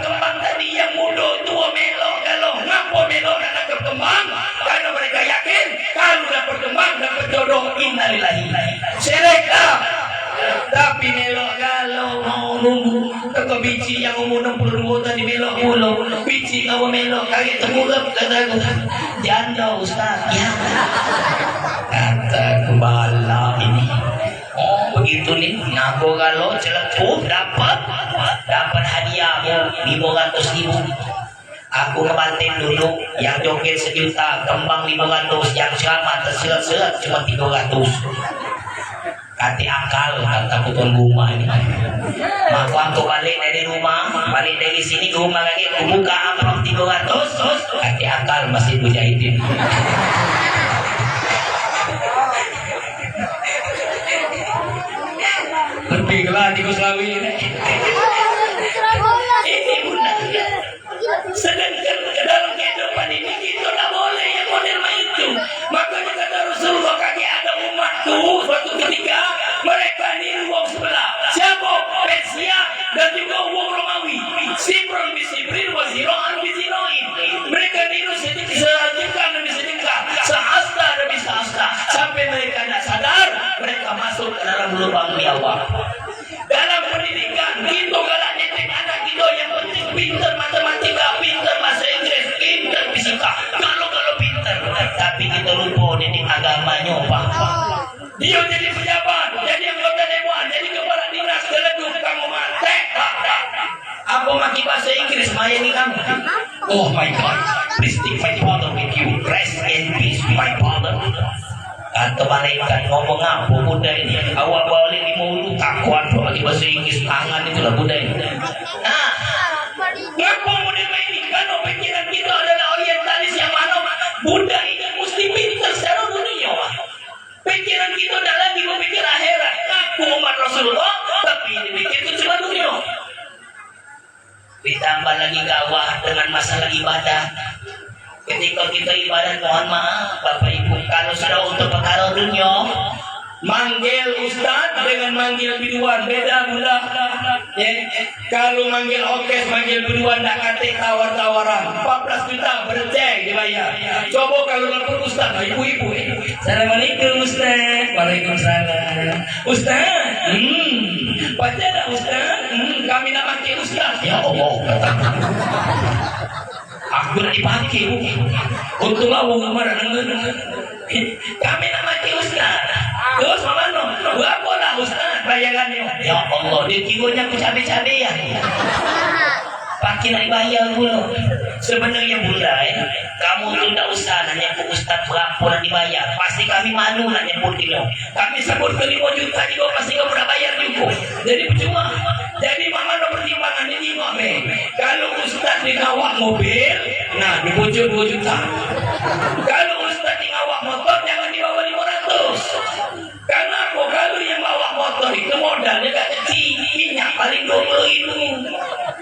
kembang tadi yang muda tua melo kalau ngapo melo dan dapat kembang karena mereka yakin kalau dapat kembang dapat jodoh innalillahi sereka. Tapi melo kalau mau teko biji yang umur 62 tadi melo mulu biji kamu melo kaget tergulap kataku janda ustaz ya kata kebala ini. Oh begitu nih, ngaku kalau celetup dapat hadiah 500.000. Aku ngebanting dulu yang joget 1 juta, kembang 500, yang selamat terselat-selat cuma 300. Kati akal kata tuan rumah ini. Maka aku balik dari rumah, balik dari sini ke rumah lagi, aku buka amplop 300, kati akal masih mujahidin. Lebih gelar di Kuslawi ini. Ini bunda. Sedangkan ke dalam kehidupan ini kita tak boleh yang model itu. Makanya kata Rasulullah kaki ada umatku suatu ketika mereka niru wong sebelah. Siapa? Persia dan juga wong Romawi. Sibron bisibrin waziroan biziroin. Mereka niru sejengkal demi sejengkal, sehasta demi sehasta, sampai mereka tidak sadar mereka masuk ke dalam lubang biawak. Dalam pendidikan kita galak nyetek anak kita yang penting pintar matematika, pintar bahasa Inggris, pintar fisika. Kalau pintar, tapi kita lupa didik agamanya apa? Dia jadi pejabat, jadi anggota dewan, jadi kepala dinas, geleduk kamu mati. Aku maki bahasa Inggris, mayani kamu. Oh my God, please take my father with you. Rest in peace, my father. Atau malaikat ngomong apa Buddha ini? Awak boleh di mulut takuan bagi bahasa Inggris tangan itulah Buddha ini. Ngapa model ini? Karena pikiran kita adalah orientalis yang mana Buddha ini mesti pintar secara dunia. Pikiran kita adalah lagi memikir akhirat. Aku umat Rasulullah, tapi ini pikirku cuma dunia. Ditambah lagi gawah dengan masalah ibadah. Ketika kita ibadah, mohon maaf Bapak Ibu, kalau sudah untuk perkara dunia, manggil ustaz dengan manggil biduan beda pula. Kalau manggil orkes, manggil biduan tak kata tawar-tawaran 14 juta bercek dibayar. Coba kalau lapor ustaz, ibu-ibu. Assalamualaikum ustaz. Waalaikumsalam. Ustaz, baca tak ustaz? Kami nak pakai ustaz. Ya Allah, kata aku nak dipakai untuk awak marah dengan kami nak mati ustaz. Terus mana? Berapa lah ustaz bayarannya? Ya Allah, dia kiranya aku cabai-cabai ya. Pakai nak bayar dulu. Sebenarnya bunda kamu tu tak usah nanya ke ustaz berapa nak dibayar. Pasti kami malu nak nyebut kilo. Kami sebut ke 5 juta juga pasti kamu nak bayar juga. Jadi percuma. Jadi mana pertimbangan ini kalau ustaz dikawak mobil, nah dibujuk 2 juta. Kalau ustaz dikawak motor jangan di bawah 500. Karena kalau yang bawa motor itu modalnya gak kecil, minyak paling 20.000.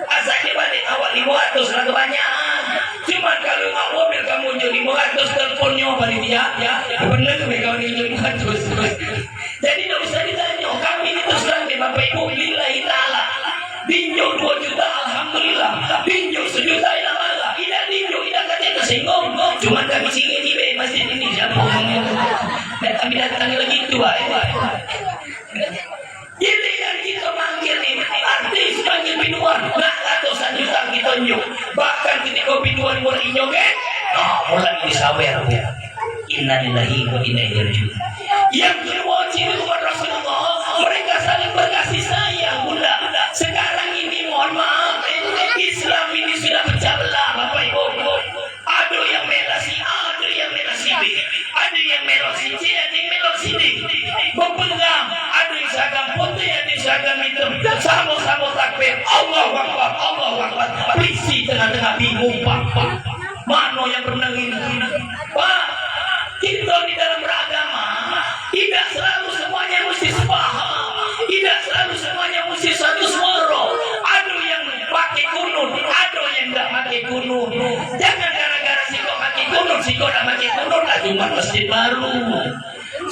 Asalnya balik awak 500 lah kebanyakan. Cuma kalau nggak mobil kamu jadi 500 teleponnya paling dia, benar ke mereka ini 500. Jadi tidak usah ditanya. Kami ini terus terang di Bapak Ibu lillahi ta'ala. Tinjau 2 juta alhamdulillah. Tinjau 1 juta ilah malah. Tidak tinjau, tidak kata tersinggung. Cuma kami singgah di masjid ini siapa dan kami datang lagi itu. Jadi yang kita manggil ini artis panggil biduan, nak ratusan juta kita nyuk. Bahkan ketika biduan mulai nyoget, mulai disawer. Innalillahi wa inna ilaihi raji'un. Yang kedua ciri umat Rasulullah, mereka saling berkasih sayang. Bunda, sekarang ini mohon maaf, Islam ini sudah teriak Allahu Akbar, Allahu Akbar. Polisi tengah-tengah bingung, Pak. Mana yang benar ini? Pak, kita di dalam beragama tidak selalu semuanya mesti sepaham, tidak selalu semuanya mesti satu suara. Ada yang pakai kunut, ada yang tidak pakai kunut. Jangan gara-gara siko pakai kunut, siko tidak pakai kunut lah cuma masjid baru.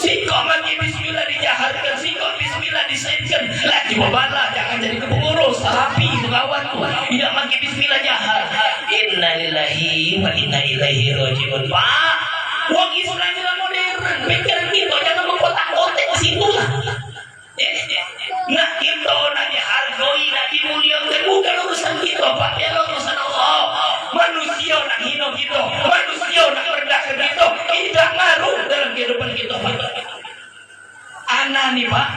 Siko pakai bismillah dijaharkan, siko bismillah disainkan lagi babala, jangan jadi kepengurus. Tapi itu kawan tidak pakai bismillah jahar. Innalillahi wa inna ilaihi rajiun. Pak, wong Islam juga modern, pikiran kita jangan mengkotak-kotak ke situ lah. Nah kita nak dihargai, nak dimuliakan, bukan urusan kita, Pak. Biar urusan Allah. Manusia nak hina kita, manusia nak merendahkan kita, tidak ngaruh dalam kehidupan kita, Pak. Anak nih Pak,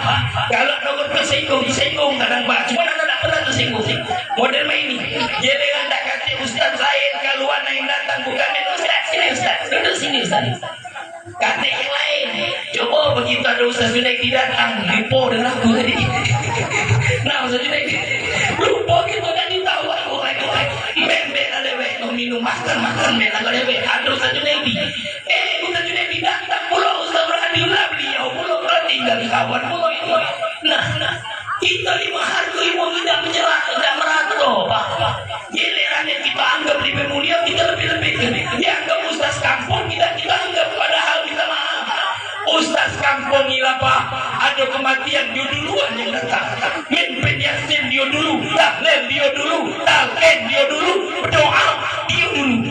kalau nomor tersinggung, disinggung kadang Pak, cuma anak tak pernah tersinggung. Model ini, jadi anda kasih Ustaz lain, kalau anak yang datang bukan Ustaz, sini Ustaz, duduk sini Ustaz. Kata yang lain, coba begitu ada Ustaz Junaidi datang, lupa dengan aku tadi. Nah Ustaz Junaidi, lupa kita kan tahu aku bebek ada bebek, minum makan bebek ada bebek, ada Ustaz Junaidi. Ustaz Junaidi datang, pulau Ustaz beradim lah beliau, pulau tinggal di kawan pulau itu. Nah, kita dihargai, mau tidak menyerah, tidak merata, Pak. Gilirannya kita anggap lebih mulia, kita lebih-lebih. Dianggap Ustaz kampung, kita anggap padahal kita maaf. Ustaz kampung ini Pak, ada kematian dia duluan yang datang. Mimpin Yasin dia dulu, tahlil dia dulu, talqin dia dulu, berdoa dia dulu.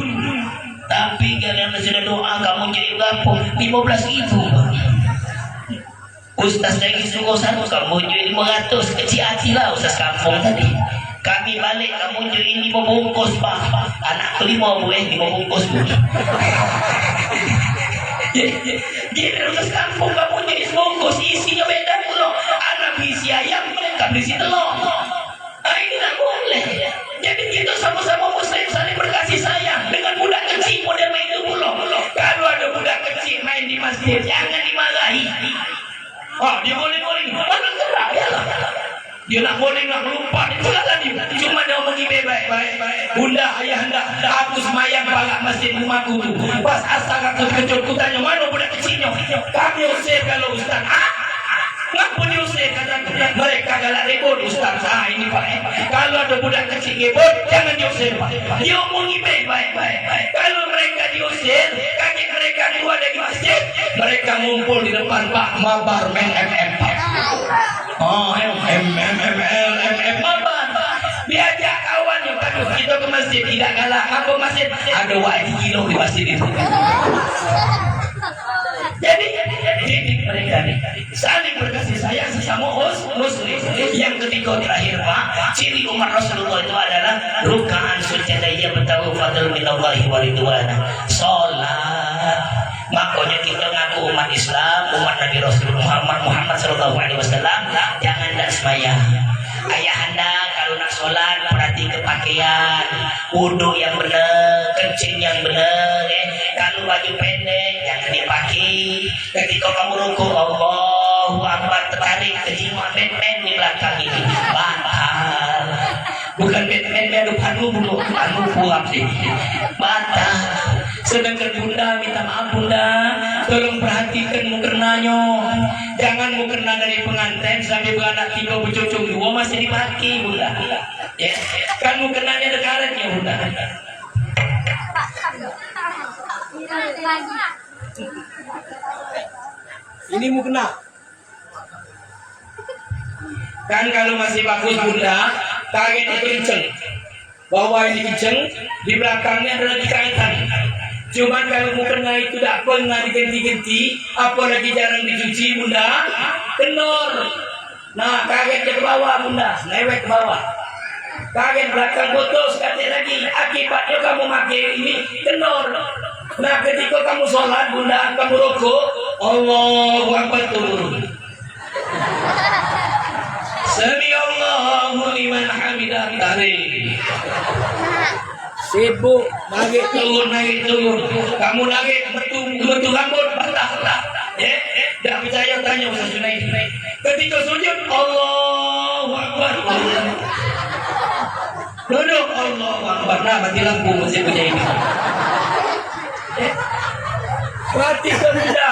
Tapi kalian sudah doa, kamu jadi kampung 15.000. Ustaz lagi suruh satu, kamu jual 500, kecil hati lah Ustaz kampung tadi. Kami balik, kamu jual ini 5 bungkus Pak. Anak kelima boleh 5 bungkus pun. Jadi Ustaz kampung, kamu jual 5 bungkus, isinya beda pula. Anak berisi ayam, mereka berisi telur. Nah ini tak boleh. Jadi kita sama-sama muslim saling berkasih sayang. Dengan budak kecil model main itu pula. Kalau ada budak kecil main di masjid, jangan dimarahi. Oh, dia boleh-boleh. Mana gerak ya lah. Dia nak boleh nak melumpat itu lah tadi. Cuma dia omongi baik-baik. Bunda, ayah anda, aku semayang palak masjid rumahku tu. Pas asal aku terkejut, ku tanya mana budak kecilnya. Kami usir kalau Ustaz. Ngapa diusir? Kata mereka galak ribut Ustaz. Ini Pak. Kalau ada budak kecil ribut, jangan diusir Pak. Dia omongi baik-baik. Kalau mereka diusir, kaki mereka keluar dari masjid, mereka ngumpul di depan Pak, mabar main MM Pak. Oh, MM mabar. Diajak kawannya, aduh kita ke masjid, tidak galak. Apa masjid? Ada wajib kilo di masjid itu. Jadi mereka saling berkasih sayang sesama muslim. Yang ketiga terakhir Pak, ciri umat Rasulullah itu adalah rukaan sujudnya bertahu fadl minallahi wa ridwana. Salat. Makanya kita ngaku umat Islam, umat Nabi Rasulullah Muhammad sallallahu alaihi wasallam, jangan tak sembahyang. Ayah anda kalau nak solat perhati ke pakaian, wudhu yang benar, kencing yang benar. Kalau baju pendek jangan dipakai. Ketika kamu rukuk Allahu Akbar, tertarik ke jiwa Batman di belakang ini batal. Bukan Batman yang depanmu belum, anu buang sih batal. Sedangkan Bunda minta maaf Bunda, tolong perhatikan mukernanya. Jangan mukerna dari pengantin sampai beranak 3 bercucung 2 masih dipakai Bunda. Ya, kan mukernanya ada karetnya Bunda. Ini mukena. Kan kalau masih bagus Bunda, karet itu kenceng. Bawah ini kenceng, di belakangnya ada lagi kaitan. Cuman kalau mukena itu tak pernah diganti-ganti, apalagi jarang dicuci Bunda, kenor. Nah, kaget ke bawah Bunda, lewat ke bawah. Kaget belakang putus, kata lagi, akibatnya kamu pakai ini kenor. Nah, ketika kamu sholat Bunda, kamu rukuk, Allahu Akbar turun. Sami Allahu liman hamidah tarik. Sibuk naik Turun. Kamu naik betul rambut patah. Tak percaya tanya Ustaz Junaidi. Ketika sujud Allahu Akbar. Allah Akbar. Nah, mati lampu masih punya ini. Mati bunda,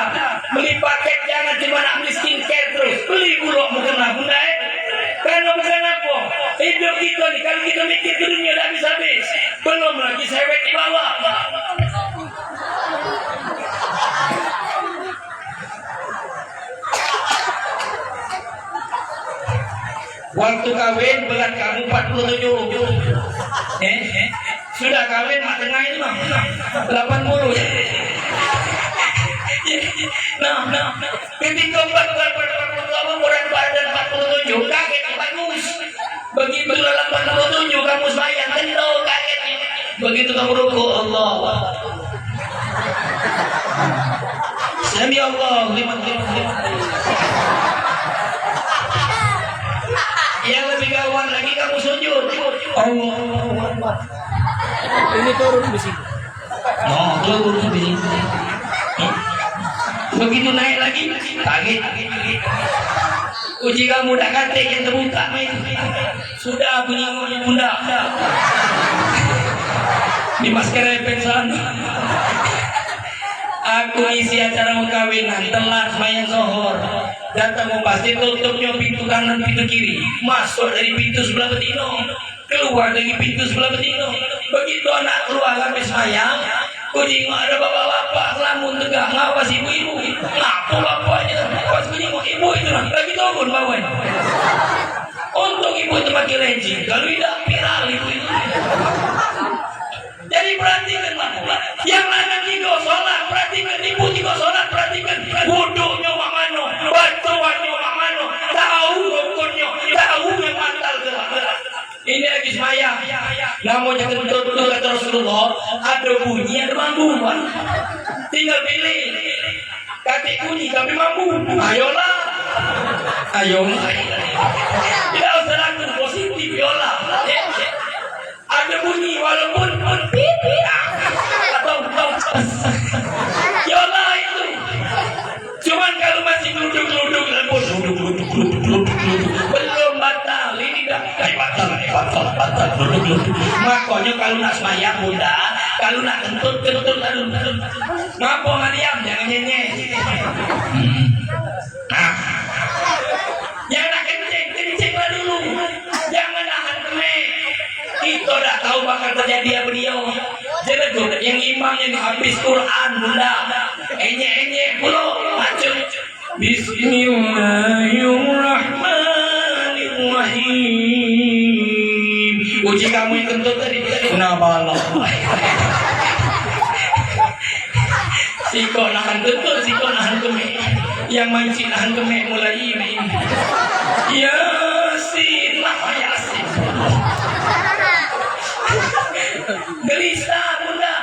beli paket jangan cuma nak beli skincare terus. Beli bulog mukena bunda. Karena bukan apa? Hidup kita nih, kalau kita mikir ke dunia dah habis-habis. Belum lagi sewet di bawah. Waktu kawin berat kamu 47. Sudah kawin mak tengah itu mah 80. Nah. Ketika berat badan 47 kaget bagus. Begitu 87 kamu sayang tentu kaget. Begitu kamu rukuk Allah. Sami Allah liman. Yang lebih gawat lagi kamu sujud. Allah. Ini turun di situ. No, turun di sini. Begitu naik lagi, kaget. Uji kamu dah katik yang terbuka. Sudah bunyi bunda. Di masker pensan. Aku isi acara perkawinan, telat main zohor. Datang pasti tutupnya pintu kanan, pintu kiri. Masuk dari pintu sebelah betino, keluar dari pintu sebelah betino. Begitu anak keluar habis mayang, kucing ada bapak-bapak lamun tegak ngawas ibu-ibu. Ngapu bapaknya, pas kucing ibu itu lagi turun bawahnya. Untung ibu itu pakai lenji, kalau tidak viral ibu itu. Jadi perhatikan yang lanang juga sholat, perhatikan ibu juga sholat, perhatikan wudhunya mano, batuannya mano, tahu rukunnya, tahu yang mantal gerak. Ini lagi semaya, namanya betul-betul kata Rasulullah, ada bunyi, ada mampuan. Tinggal pilih, katik bunyi tapi mampu, ayolah. Tidak usah laku positif, yolah. Ada bunyi walaupun pipi atau yolah itu. Cuman kalau masih duduk belum batal. Ini dah batal duduk. Makanya kalau nak semayang muda, kalau nak kentut lalu. Ngapo ngadiam jangan nyenyeh. Yang nak kencing lah dulu. Jangan nahan kemek. Kita dah tahu bakal terjadi beliau. Jadi yang imamnya ni habis Quran bunda. Enye pulau macam. Bismillahirrahmanirrahim. Uji kamu yang kentut tadi. Kenapa Allah? Siko nahan kentut, siko nahan kemek. Yang mancing nahan kemek mulai ini. Yasin, nama Yasin. Gelisah bunda.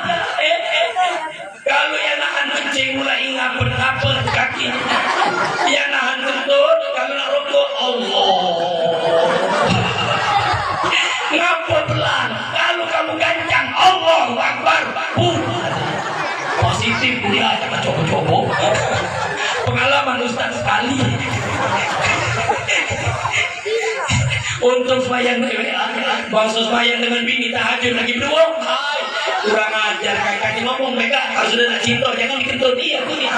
Kalau yang nahan kencing mulai ngapet kaki. Yang nahan kentut kalau nak rokok Allah. Ngapet pelan. Kalau kamu gancang Allahu Akbar. Positif dia jangan coba-coba. Pengalaman Ustaz sekali. Untuk semayang bangsa semayang dengan bini tahajud lagi beruang. Kurang ajar kaki ngomong mereka kalau sudah nak cinta jangan dikentut dia bunyi.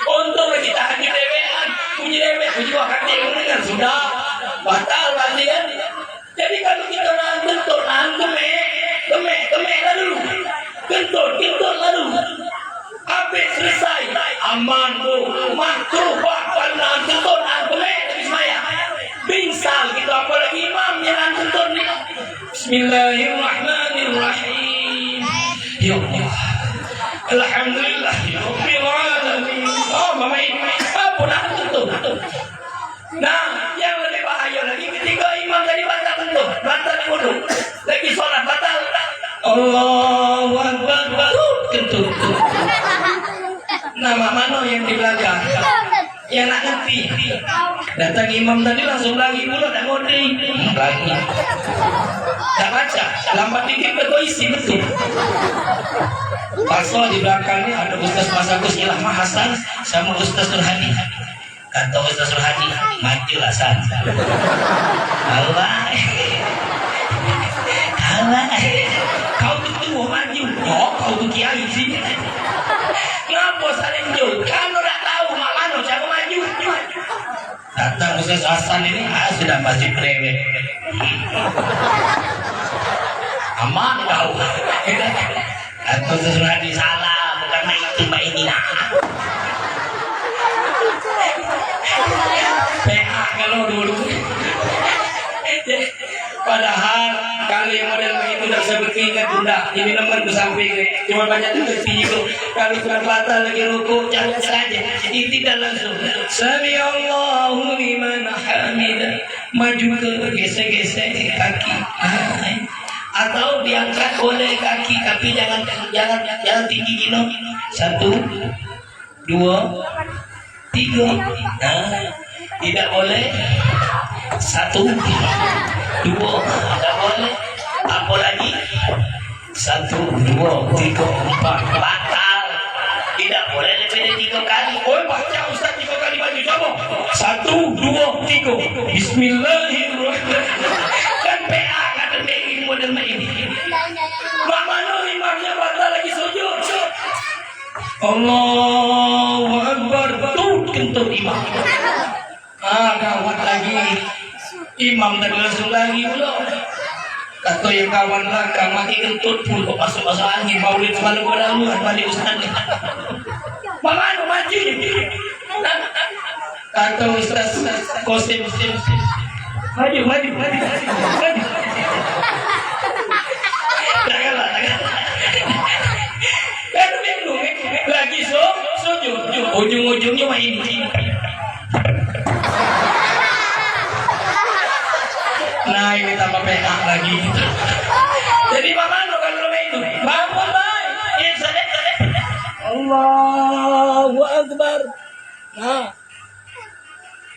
Untuk lagi tahajud dewean bunyi dewek bunyi wakati mendengar sudah batal berarti kan. Jadi kalau kita nahan kentut nahan kemek lah dulu. Kentut lah dulu. Habis selesai aman bu makruh kalau nahan kentut nahan kemek tapi semayang. Binsal kita apalagi imam jangan kentut ni. Bismillahirrahmanirrahim. Ya Allah. Alhamdulillah Rabbil alamin. Oh mama ini apa nak kentut. Nah yang lebih bahaya lagi ketika imam tadi batal kentut, batal wudu, lagi sholat batal. Allahu Akbar kentut. Nama mana yang di belakang? Yang nak ngerti. Datang imam tadi langsung lagi pula tak ngoding. Lagi. Tak baca. Lambat dikit betul isi betul. Pasal di belakang ni ada Ustaz Mas Agus Ilham Hasan sama Ustaz Surhadi. Kata Ustaz Surhadi, majulah Hasan. Allah. Ustaz Hasan ini sudah pasti prewed. Aman kau. Atau sesuatu di salah, bukan itu mbak ini nah. PA kalau dulu. Padahal kalau yang model begitu tidak seperti ingat bunda. Ini nomor ke samping. Cuma banyak terketi itu. Kalau sudah batal lagi rukuk, jangan saja. Ini tidak langsung. Sami Allahu liman hamidah. Maju ke gesek-gesek kaki. Atau diangkat oleh kaki, tapi jangan tinggi gino. 1, 2, 3. Nah, tidak boleh 1, 2, tidak boleh. Apa lagi? 1, 2, 3, 4. Batal. Tidak boleh lebih dari 3 kali. Oh, baca Ustaz 3 kali baju coba. 1, 2, 3. Bismillahirrahmanirrahim. Kan PA kata ini model ini. Mama no imamnya batal lagi sujud. Allahu Akbar. Tuh kentut imam. Gawat lagi. Imam tadi langsung lagi belum. Atau yang kawan belakang mati kentut pun kok masuk angin. Maulid semalam beraluan balik Ustaz. Mama no maju. Atau Ustaz kosim. Maju. Janganlah. Lagi sujud. Ujung-ujungnya mah ini. Nah ini tambah PA lagi. Jadi bagaimana kalau itu? Bangun baik. Ini sadar. Allahu Akbar. Nah,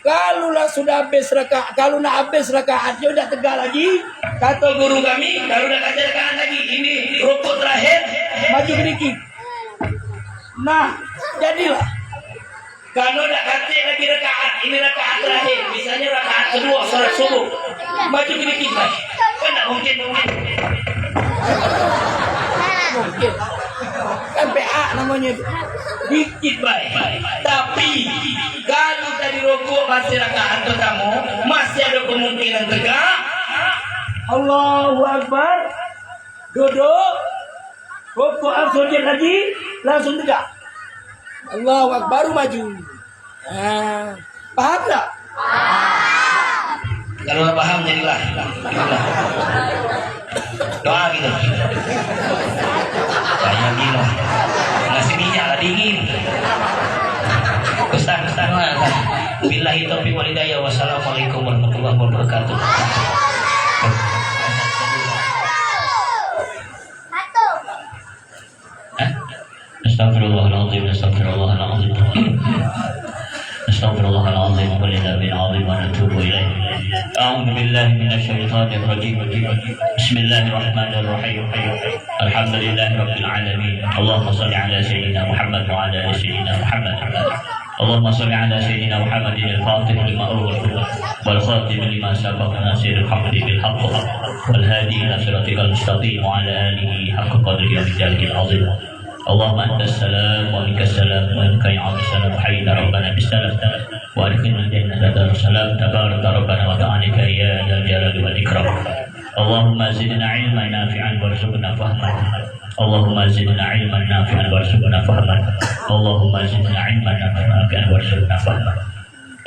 kalau lah sudah habis rakaat, kalau nak habis rakaatnya udah tegak lagi. Kata guru kami, kalau udah kata rakaat lagi, ini rukuk terakhir. Maju sedikit. Nah, jadilah. Kalau udah kata lagi rakaat, ini rakaat terakhir. Misalnya rakaat kedua sholat subuh. Maju sedikit lagi. Kan tak mungkin. Kan PA namanya. Dikit baik. Tapi kalau tadi rukuk masih rakaat pertama, masih ada kemungkinan tegak. Allahu Akbar. Duduk. Rukuk sujud lagi, langsung tegak. Allahu Akbar baru maju. Paham tak? Kalau nggak paham jadilah. Doa gitu. Saya gila. Ngasih minyak lah dingin. Ustaz. Billahi taufiq wal hidayah. Wassalamualaikum warahmatullahi wabarakatuh. Astagfirullahaladzim. Astagfirullahaladzim. Walillahil azim wa natubu ilaih. A'udzu billahi minasyaitonir rajim. Bismillahirrahmanirrahim. Alhamdulillahirabbil alamin. Allahumma shalli ala sayyidina Muhammad wa ala ali sayyidina Muhammad. اللهم صل على سيدنا محمد الفاتح لما أغلق والخاتم لما سبق ناصر الحق بالحق والهادي إلى صراطك المستقيم وعلى آله حق قدره ومقداره العظيم. اللهم أنت السلام ومنك السلام ومنك يعود السلام. حينا ربنا بالسلام وأدخلنا الجنة دار السلام. تبارك ربنا وتعالى يا ذا الجلال والإكرام. اللهم زدنا علما نافعا وارزقنا فهما. اللهم زدنا علما نافعا وارزقنا فهما. اللهم زدنا علما نافعا وارزقنا فهما.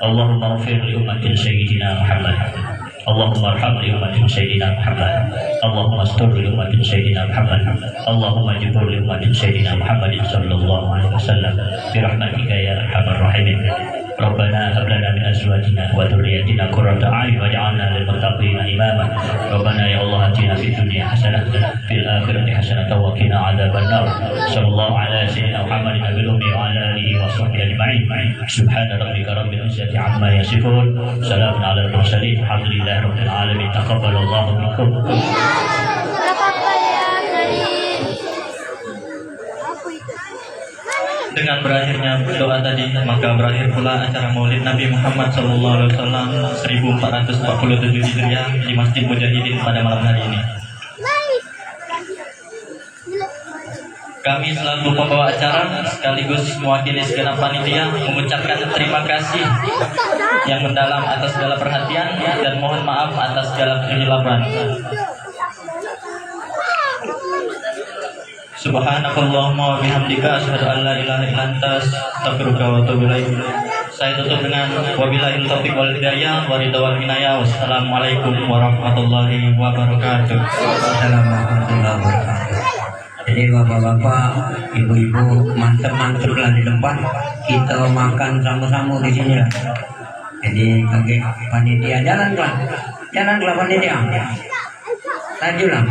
اللهم اغفر لأمة سيدنا محمد. اللهم ارحم لأمة سيدنا محمد. اللهم استر لأمة سيدنا محمد. اللهم اجبر لأمة سيدنا محمد صلى الله عليه وسلم برحمتك يا أرحم الراحمين. ربنا هب لنا من ازواجنا وذرياتنا قرة اعين واجعلنا للمتقين اماما. ربنا يا الله اتنا في الدنيا حسنة في الآخرة حسنة وقنا عذاب النار. صلى الله على سيدنا محمد النبي الأمي وعلى آله وصحبه أجمعين. سبحان ربك رب العزة عما يصفون. سلام على المرسلين. الحمد لله رب العالمين. تقبل الله منكم. Dengan berakhirnya doa tadi, maka berakhir pula acara Maulid Nabi Muhammad SAW 1447 Hijriah di Masjid Mujahidin pada malam hari ini. Kami selaku pembawa acara sekaligus mewakili segenap panitia mengucapkan terima kasih yang mendalam atas segala perhatian dan mohon maaf atas segala kehilapan. Subhanakallahumma wa bihamdika asyhadu an la ilaha illa anta astaghfiruka wa atubu ilaik. Saya tutup dengan wabillahi taufiq wal hidayah wa ridha wal minaya. Wassalamualaikum warahmatullahi wabarakatuh. Assalamualaikum warahmatullahi wabarakatuh. Jadi bapak-bapak, ibu-ibu, mantep-mantep lah di depan. Kita makan sama-sama di sini lah. Jadi kakek panitia jalan lah panitia. Lanjut lah.